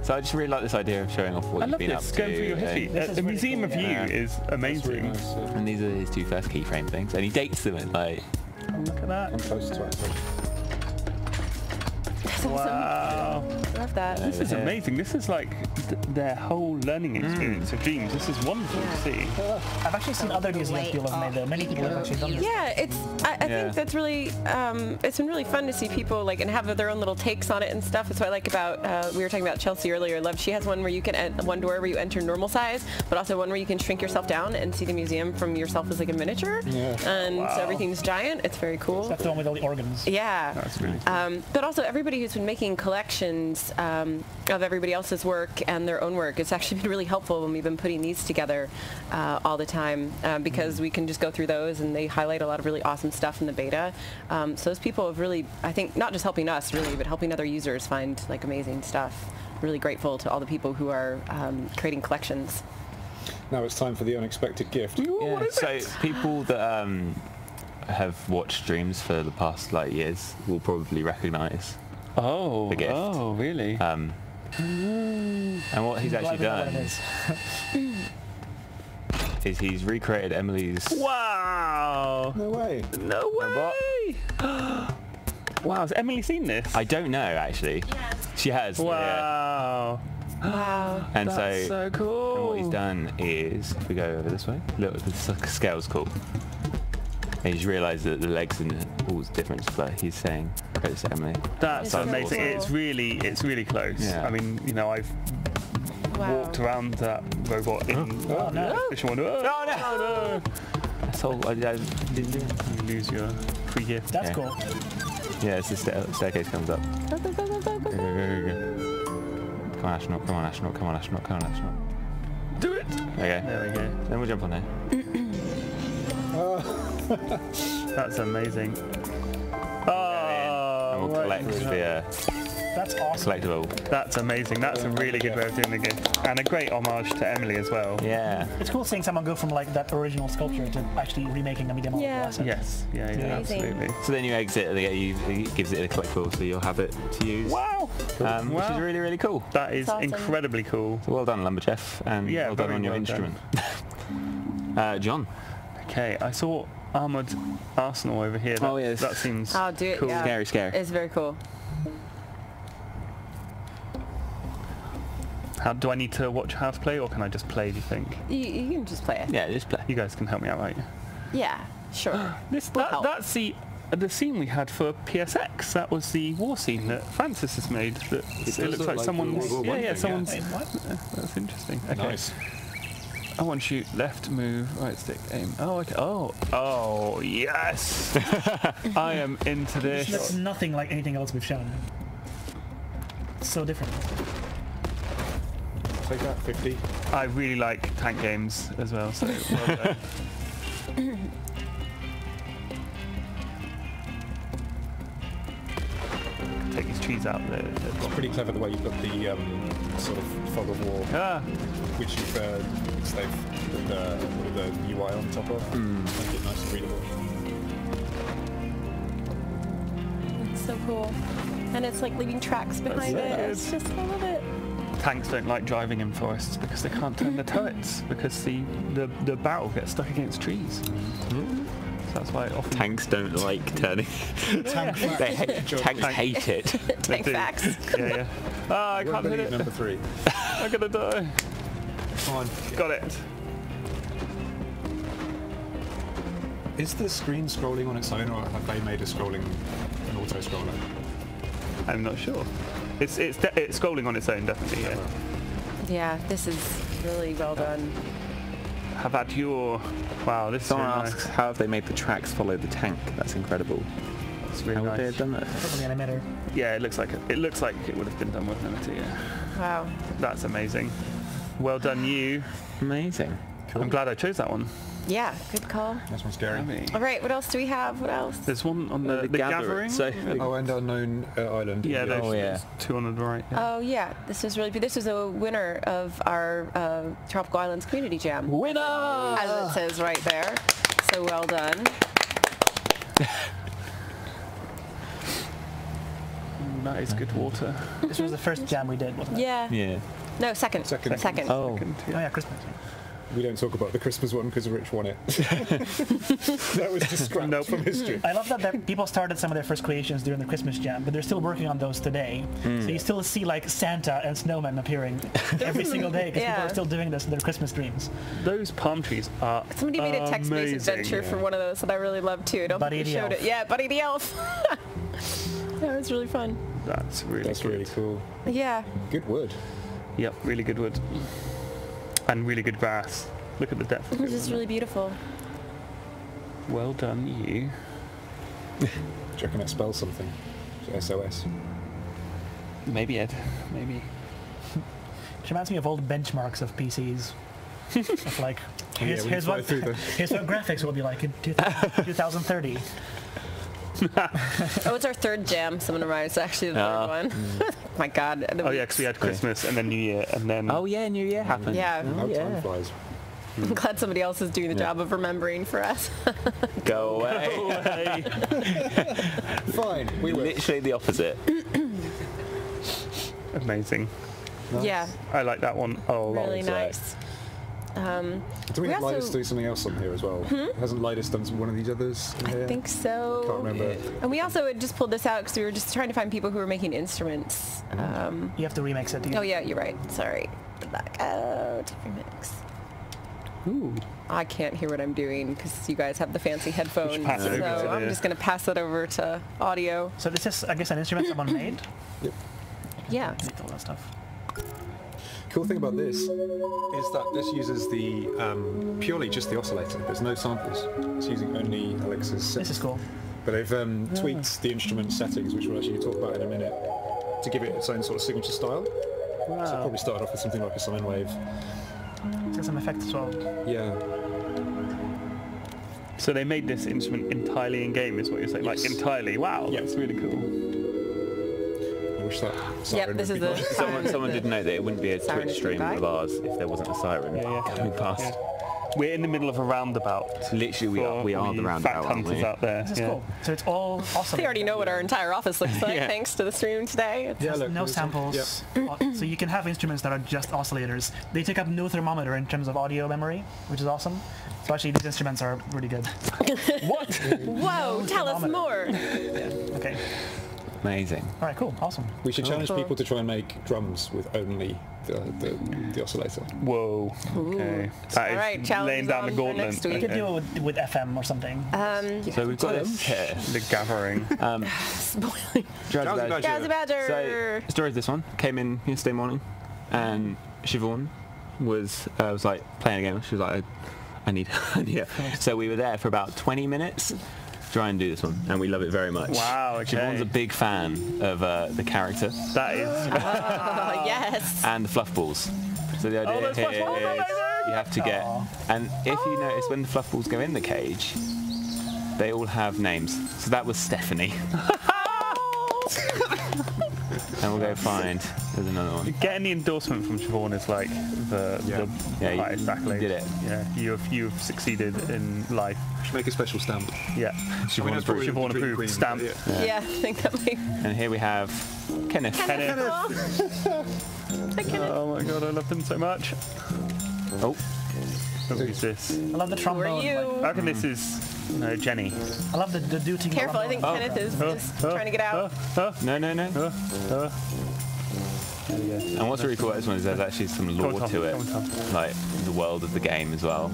So I just really like this idea of showing off what you've been up to. Going through your history. The Museum really of cool. You is amazing. Really nice, And these are his two first keyframe things, and he dates them at like. Look at that. I'm close to it. That's Wow. awesome. Love that. This is amazing. This is like their whole learning experience of Dreams. This is wonderful to see. I've actually seen other museums people have made that. Many people have actually done this. Yeah, I think that's really, it's been really fun to see people like and have their own little takes on it and stuff. That's what I like about, we were talking about Chelsea earlier. She has one where you can, one door where you enter normal size, but also one where you can shrink yourself down and see the museum from yourself as like a miniature. Yeah. And so everything's giant. It's very cool. That's the one with all the organs. Yeah. That's really cool. But also everybody who's been making collections of everybody else's work and their own work, it's actually been really helpful when we've been putting these together all the time because we can just go through those and they highlight a lot of really awesome stuff in the beta. So those people have really, I think, not just helping us really, but helping other users find like amazing stuff. Really grateful to all the people who are creating collections. Now it's time for the unexpected gift. Yeah. So people that have watched Dreams for the past like years will probably recognise. Oh, the gift. Oh, really? And what he's actually done is he's recreated Emily's. Wow! No way. No way! Wow, has Emily seen this? I don't know actually. Yes. She has. Wow! Wow. And That's so cool. And what he's done is, if we go over this way, look, the scale's cool. And he's realised that the legs and all is different, but he's saying credits to Emily. That's so amazing. cool. It's really close. Yeah. I mean, you know, I've walked around that robot in Fish Wonder. Oh no! That's all. I didn't do it. You lose your free gift. That's Yeah. cool. Yeah, it's the staircase comes up. Go, go, go, go, go, go. Come on, astronaut. Come on, astronaut. Come on, astronaut. Come on, astronaut. Do it! Okay. There we go. Then we'll jump on here. That's amazing. And Oh, we'll collect the That's awesome. collectible. that's amazing. That's a really good way of doing the gift. And a great homage to Emily as well. Yeah. It's cool seeing someone go from like that original sculpture to actually remaking a medium Yeah. asset. Yes. Yeah, Amazing. absolutely. So then you exit, it gives it a collectible, so you'll have it to use. Wow! Which is really, really cool. That is That's awesome. incredibly cool. So well done, Lumberjeff, and Yeah, well done very on your well instrument. John. Okay, I saw Armoured Arsenal over here. Oh, yes. That seems I'll do it. cool. Yeah. Scary. It's very cool. How do I need to watch how to play, or can I just play, do you think? You can just play it. Yeah, just play. You guys can help me out, right? Yeah, sure. We'll help. That's the scene we had for PSX. That was the war scene that Francis has made. That it looks look like like someone's. World War I thing, someone's. Wait, what? That's interesting. Okay. Nice. I want to shoot left, move, right stick, aim. Oh, okay. Oh, yes. I am into This looks this. nothing like anything else we've shown. It's so different. Take that, 50. I really like tank games as well, so well done. Take these trees out there. It's pretty clever the way you've got the sort of fog of war, which you've they've put the UI on top of, make it nice and readable. It's so cool. And it's like leaving tracks behind it. It's just, I love it. Tanks don't like driving in forests because they can't turn the turrets because the barrel gets stuck against trees. So that's why often Tanks don't like turning. Tanks hate it. Tank facts. Yeah. Ah, I can't hit it. Number 3. I'm gonna die. Come on. Got it. Is the screen scrolling on its own, or have they made an auto scroller? I'm not sure. It's scrolling on its own, definitely. Yeah. Yeah, this is really well done. Have had your... Wow, this Someone is really asks, nice. how have they made the tracks follow the tank? That's incredible. It's really How would nice. they have done that? Probably animator. Yeah, it looks like it would have been done with Animator, yeah. Wow. That's amazing. Well done, you. Amazing. I'm glad I chose that one. Yeah, good call. That's one scary. All right, what else do we have? What else? There's one on the Gathering. Gathering. Oh, and Unknown Island. Yeah, there's yeah. two on the right. Yeah. Oh yeah, this was really. This was a winner of our Tropical Islands Community Jam. Winner! As it says right there. So well done. That is good water. This was the first jam we did, wasn't it? Yeah. Yeah. No, second. Second. Oh. Oh yeah, Christmas. We don't talk about the Christmas one because Rich won it. That was just scrapped from history. I love that people started some of their first creations during the Christmas jam, but they're still working on those today. So you still see like Santa and snowmen appearing every single day because people are still doing this in their Christmas dreams. Those palm trees are Somebody made a text-based amazing. adventure for one of those that I really loved too. I don't Buddy think we the showed Elf. it. Yeah, Buddy the Elf. That was really fun. That's really That's good. really cool. Yeah. Good wood. Yep, really good wood. And really good grass. Look at the depth of This it. is really beautiful. Well done, you. Do you reckon that spells something? SOS. Maybe, Ed. Maybe. Which reminds me of old benchmarks of PCs. Of like, here's, we here's, fly what, through the- here's what graphics will be like in 2030. Oh, it's our third jam. Someone reminded us. Actually, the third one. My God. Oh yeah, because we had Christmas and then New Year and then... Oh yeah, New Year happened. Yeah. How time flies. I'm glad somebody else is doing the job of remembering for us. Go away. Fine, we will. Literally the opposite. Amazing. Yeah. I like that one a lot. Really nice. Do we We have also- Lidus do something else on here as well? Hasn't Lidus done one of these others in here? I think so. Can't remember. And we also had just pulled this out because we were just trying to find people who were making instruments. You have to remix it. Oh yeah, you're right. Sorry. Back out. Remix. Ooh. I can't hear what I'm doing because you guys have the fancy headphones. pass it over So to I'm the- just going to pass it over to audio. So this is, I guess, an instrument someone made. Yeah. Make all that stuff. Cool thing about this is that this uses the purely just the oscillator. There's no samples. It's using only Alex's synth. This is cool. But they've tweaked the instrument settings, which we'll actually talk about in a minute, to give it its own sort of signature style. So it probably started off with something like a sine wave. It's got some effects as well. Yeah. So they made this instrument entirely in game, is what you're saying? Yes. Like entirely? Wow, Yeah. that's really cool. I wish that. siren this would is be the gone. Someone did note that it wouldn't be a Siren Twitch is stream back. of ours if there wasn't a siren coming past. We're in the middle of a roundabout. Literally, we are the fact roundabout, aren't hunters we? out there. This is yeah. cool. So it's all awesome. They already know what our entire office looks like Yeah. thanks to the stream today. It's Yeah, look, No there's some- samples. Yep. So you can have instruments that are just oscillators. They take up no thermometer in terms of audio memory, which is awesome. So actually these instruments are really good. What? Whoa, tell us more. Okay. Amazing. All right, cool. Awesome. We should challenge Cool. people to try and make drums with only the oscillator. Whoa. Okay. That is All right, challenge laying is down on the for gauntlet. next week. You could do it with FM or something. So we've got this here. The gathering. Spoiling. Drowsy Badger. Drowsy Badger. So, story of this one came in yesterday morning, and Siobhan was like playing a game. She was like, I need it. So we were there for about 20 minutes to try and do this one, and we love it very much. Wow, okay. Siobhan's a big fan of the character. That is... Yes. Yes. and the fluff balls. So the idea those fluff here balls are is amazing! you have to get, and if you notice when the fluff balls go in the cage, they all have names. So that was Stephanie. And we'll go find. There's another one. Getting the endorsement from Siobhan is like the highest accolade. You did it. Yeah, you've succeeded in life. Should make a special stamp. Yeah, Siobhan approved. Siobhan approved stamp. Yeah, I think that might. And here we have Kenneth. Hi, Kenneth. Oh my god, I love them so much. Oh, Who's this? I love the Who trombone. are you? I reckon this is Jenny. I love the duty. Careful, I think Kenneth is trying to get out. no. There we go. And what's really cool about this one is there's actually some Come lore on, to it, Tom, come on, Tom. like the world of the game as well,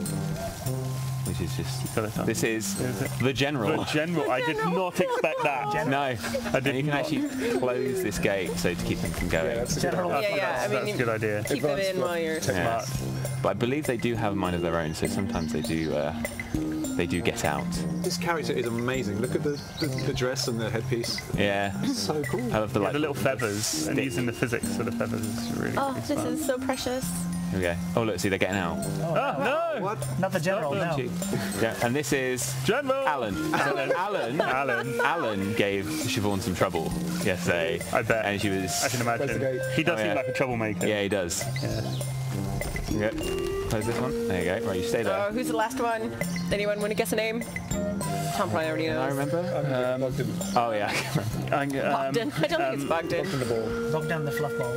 which is just. Got it, Tom. This is Is it? the general. The general. I did not expect that. No, I did and you can not. actually close this gate so to keep them from going. That's a good General. idea. Yeah, I mean, That's a good idea. keep them in while you're. Yeah. But I believe they do have a mind of their own, so sometimes they do get out. This character is amazing. Look at the dress and the headpiece. Yeah. So cool. I love the like The little feathers and using the physics of the feathers is really Oh, it's this fun. is so precious. Here we go. Oh look, see they're getting out. Oh no! What? Not the general, no. Yeah, and this is General! Alan. Alan gave Siobhan some trouble yesterday. I bet. And she was. I can imagine. Investigate. He does Oh, seem yeah. like a troublemaker. Yeah, he does. Yeah. Close this one. There you go. Right, you stay there. Oh, who's the last one? Anyone want to guess a name? Tom probably already knows. I remember. Oh yeah. Bogdan. I don't think it's Bogdan. Knock down the fluff ball.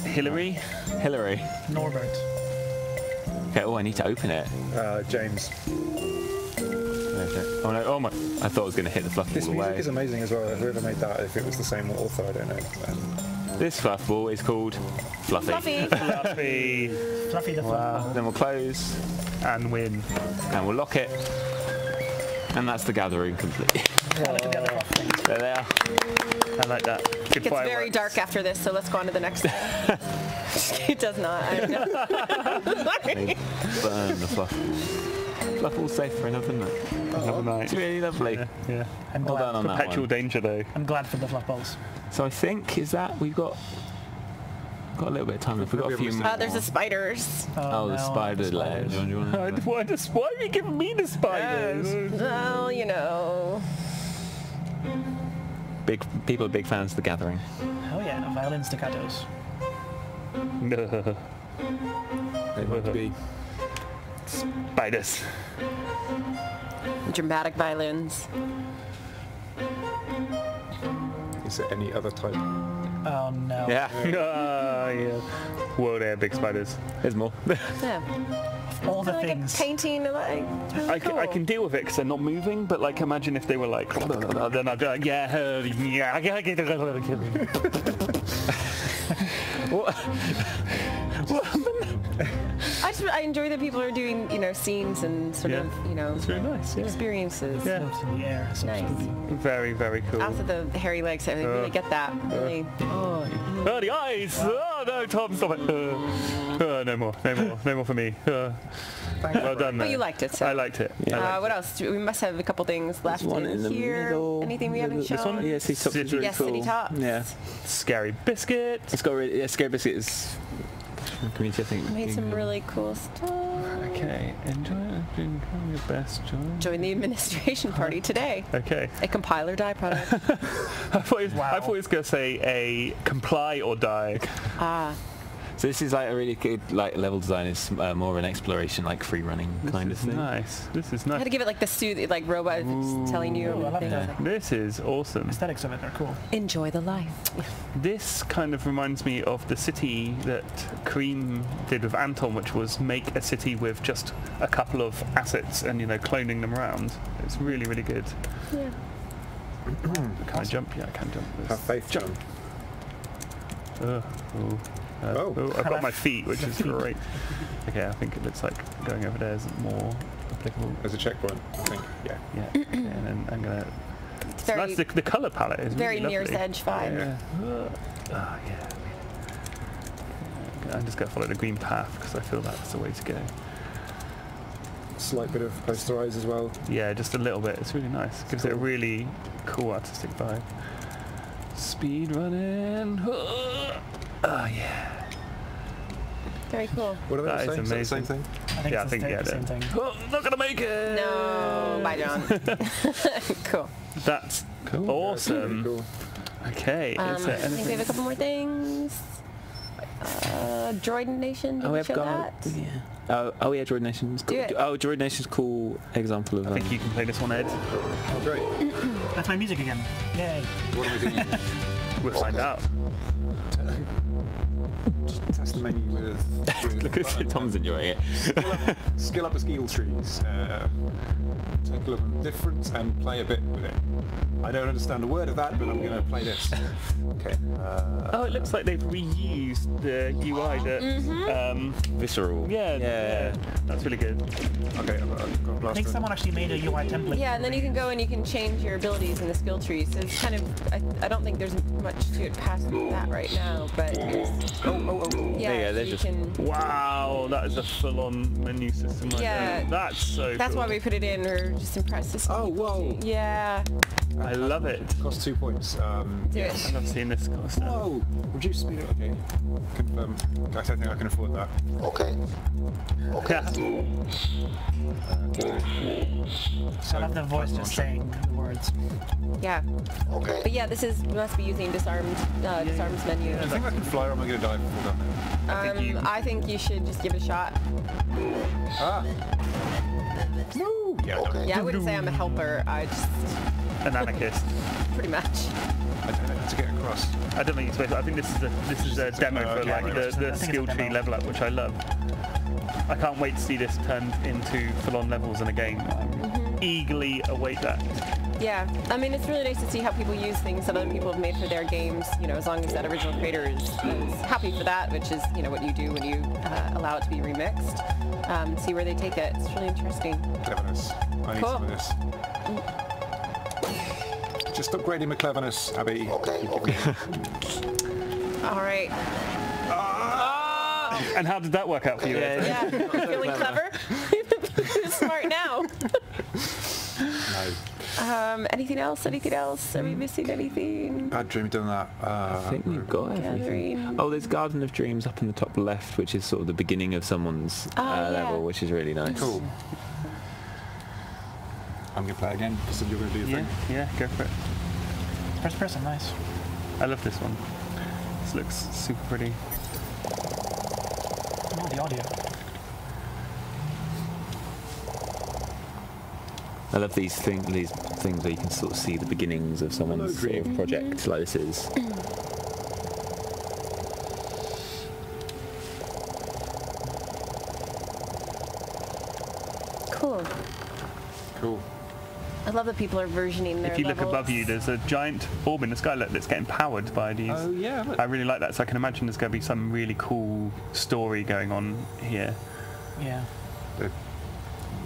Hillary. Hillary. Norbert. Okay. Oh, I need to open it. James. Oh no! Oh my! I thought I was going to hit the fluff This ball music away. is amazing as well. Whoever made that, if it was the same author, I don't know. This fluff ball is called Fluffy. Fluffy. Fluffy. Fluffy the fluff ball. Then we'll close And win. and we'll lock it, and that's the gathering complete. Yeah, look at the other fluff things. There they are. I like that. Good It gets very fireworks. dark after this, so let's go on to the next thing. It does not. I know. They burn the fluff. Fluff ball's safe for enough, isn't it? Another night. It's really lovely. Yeah. I'm Well glad. done on that Perpetual one. danger though. I'm glad for the fluff balls. So I think is that we've got a little bit of time. If we've got a few more. There's the spiders. Oh, the no, spider the ledge. spiders. Do you wanna- Why are you giving me the spiders? Well, you know. People are big fans of The Gathering. Oh yeah, violin staccatos. They might be. Spiders. Dramatic violins. Is there any other type? Oh no. Yeah. Yeah. Whoa there, big spiders. There's more. Yeah. All the Like things. a painting, like. Really I cool. can deal with it because they're not moving, but like imagine if they were like, then I'd be like, yeah. What? I enjoy that people are doing, scenes and sort Yeah. of, It's very nice, yeah. experiences. Yeah. Floats in the air. So Nice. Very, very cool. After the hairy legs, I really get that. Really. Oh, the eyes! Oh no, Tom, stop it! No more for me. Well done, But man. you liked it, so. I liked it. I liked What else? We must have a couple things left one in in the here. middle. Anything we haven't shown? This one? Yeah, City Tops is really Yes, cool. City Tops. Yeah. it. Scary biscuit. It's got really, Scary Biscuit is community, I think. Made some really cool stuff. Okay, enjoy your best, John. Join the administration party today. Okay. A compile or die product. I thought he was going to say a comply or die. So this is like a really good level design. It's more of an exploration, like free running kind of thing. Nice. This is I had nice. to give it like the suit, like robot telling you Ooh, I love everything. that. This is awesome. Aesthetics of it are cool. Enjoy the life. This kind of reminds me of the city that Cream did with Anton, which was make a city with just a couple of assets and cloning them around. It's really, really good. Yeah. Can I jump? Yeah, I can jump. Have faith, John. I've got my feet, which is great. Okay, I think it looks like going over there is more applicable. As a checkpoint, I think. Yeah. Yeah. Okay, and then I'm gonna. It's very, That's the colour palette is very really Mirror's lovely. Edge vibe. Yeah. I'm just gonna follow the green path because I feel that's the way to go. Slight bit of posterized as well. Yeah, just a little bit. It's really nice. Gives it a really cool artistic vibe. Speed running. Oh, yeah. Very cool. What are That they is saying? Is that the same amazing. thing? I think it's the same thing. Oh, not going to make it! No, bye, John. Cool. That's Cool. awesome. Cool. Okay. I think we have a couple more things. Droid Nation, did we show that? Yeah. Oh yeah, Droid Nation's cool. Do it. Oh, Droid Nation's cool example of. I think you can play this one, Ed. Oh, great. That's my music again. Yay. What am I doing? We'll find out. Test the menu with Look at Tom's enjoying it. skill up the skill trees. Take a look at difference and play a bit with it. I don't understand a word of that, but I'm going to play this. Okay. Oh, it looks like they've reused the UI that. Visceral. Yeah. That's really good. Okay, I've got a I blaster. think someone actually made a UI template. Yeah, and then you can go and you can change your abilities in the skill tree. So it's kind of, I don't think there's much to it past that right now, but yeah, There you go, so there's you just- can. Wow, that is a full-on menu system right Yeah. there. That's so That's cool. why we put it in. We're just impressed to see. Oh, whoa. Yeah, I love it. Cost 2 points. do I it. love seeing this kind of stuff. Whoa! Reduce speed. Okay. Confirm. I don't think I can afford that. Yeah. So I love the voice just saying the words. Yeah. Okay. But yeah, this is must be using disarms menu. I think I can fly or am I going to die before that? I think you should just give it a shot. Ah! No! Yeah, no. Yeah, I wouldn't say I'm a helper. I just An anarchist. pretty much. I don't know how to get across. I don't think it's supposed to. I think this is a demo for okay, like right. the I think it's a skill tree demo. level up, which I love. I can't wait to see this turned into full-on levels in a game. I eagerly await that. Yeah, I mean, it's really nice to see how people use things that other people have made for their games, you know, as long as that original creator is happy for that, which is, you know, what you do when you allow it to be remixed. See where they take it. It's really interesting. Cleverness. I need Cool. some of this. Just upgrading my cleverness, Abby. Okay. All right. And how did that work out for you? Ed? Yeah, feeling clever? Smart now. No. Anything else? Anything else? Are we missing anything? Bad dream done that. I think we've got everything. Gathering. Oh, there's Garden of Dreams up in the top left, which is sort of the beginning of someone's yeah. level, which is really nice. Cool. I'm going to play again because you're going to do your thing. Yeah, go for it. First person, nice. I love this one. This looks super pretty. Oh, the audio. I love these things where you can sort of see the beginnings of someone's sort of project, like this is. Cool. Cool. I love that people are versioning their If you look levels. above you, there's a giant orb in the sky that's getting powered by these. Oh, yeah. Look. I really like that, so I can imagine there's going to be some really cool story going on here. Yeah.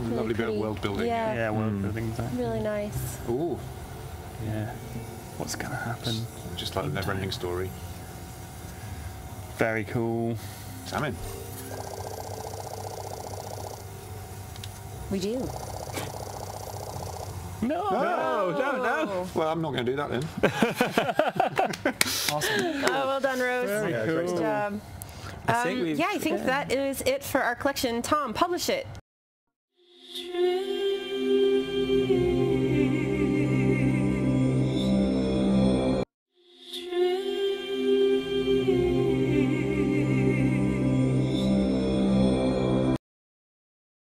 Lovely bit of pretty. world building. Yeah. Yeah, world building, exactly. Really nice. Ooh. Yeah. What's going to happen? Just like a never-ending story. Very cool. So I'm in. We do. No! No. Well, I'm not going to do that then. Awesome. Oh, well done, Rose. Yeah, great Good stuff. job. I think we've- Yeah, I think that is it for our collection. Tom, publish it. Dream.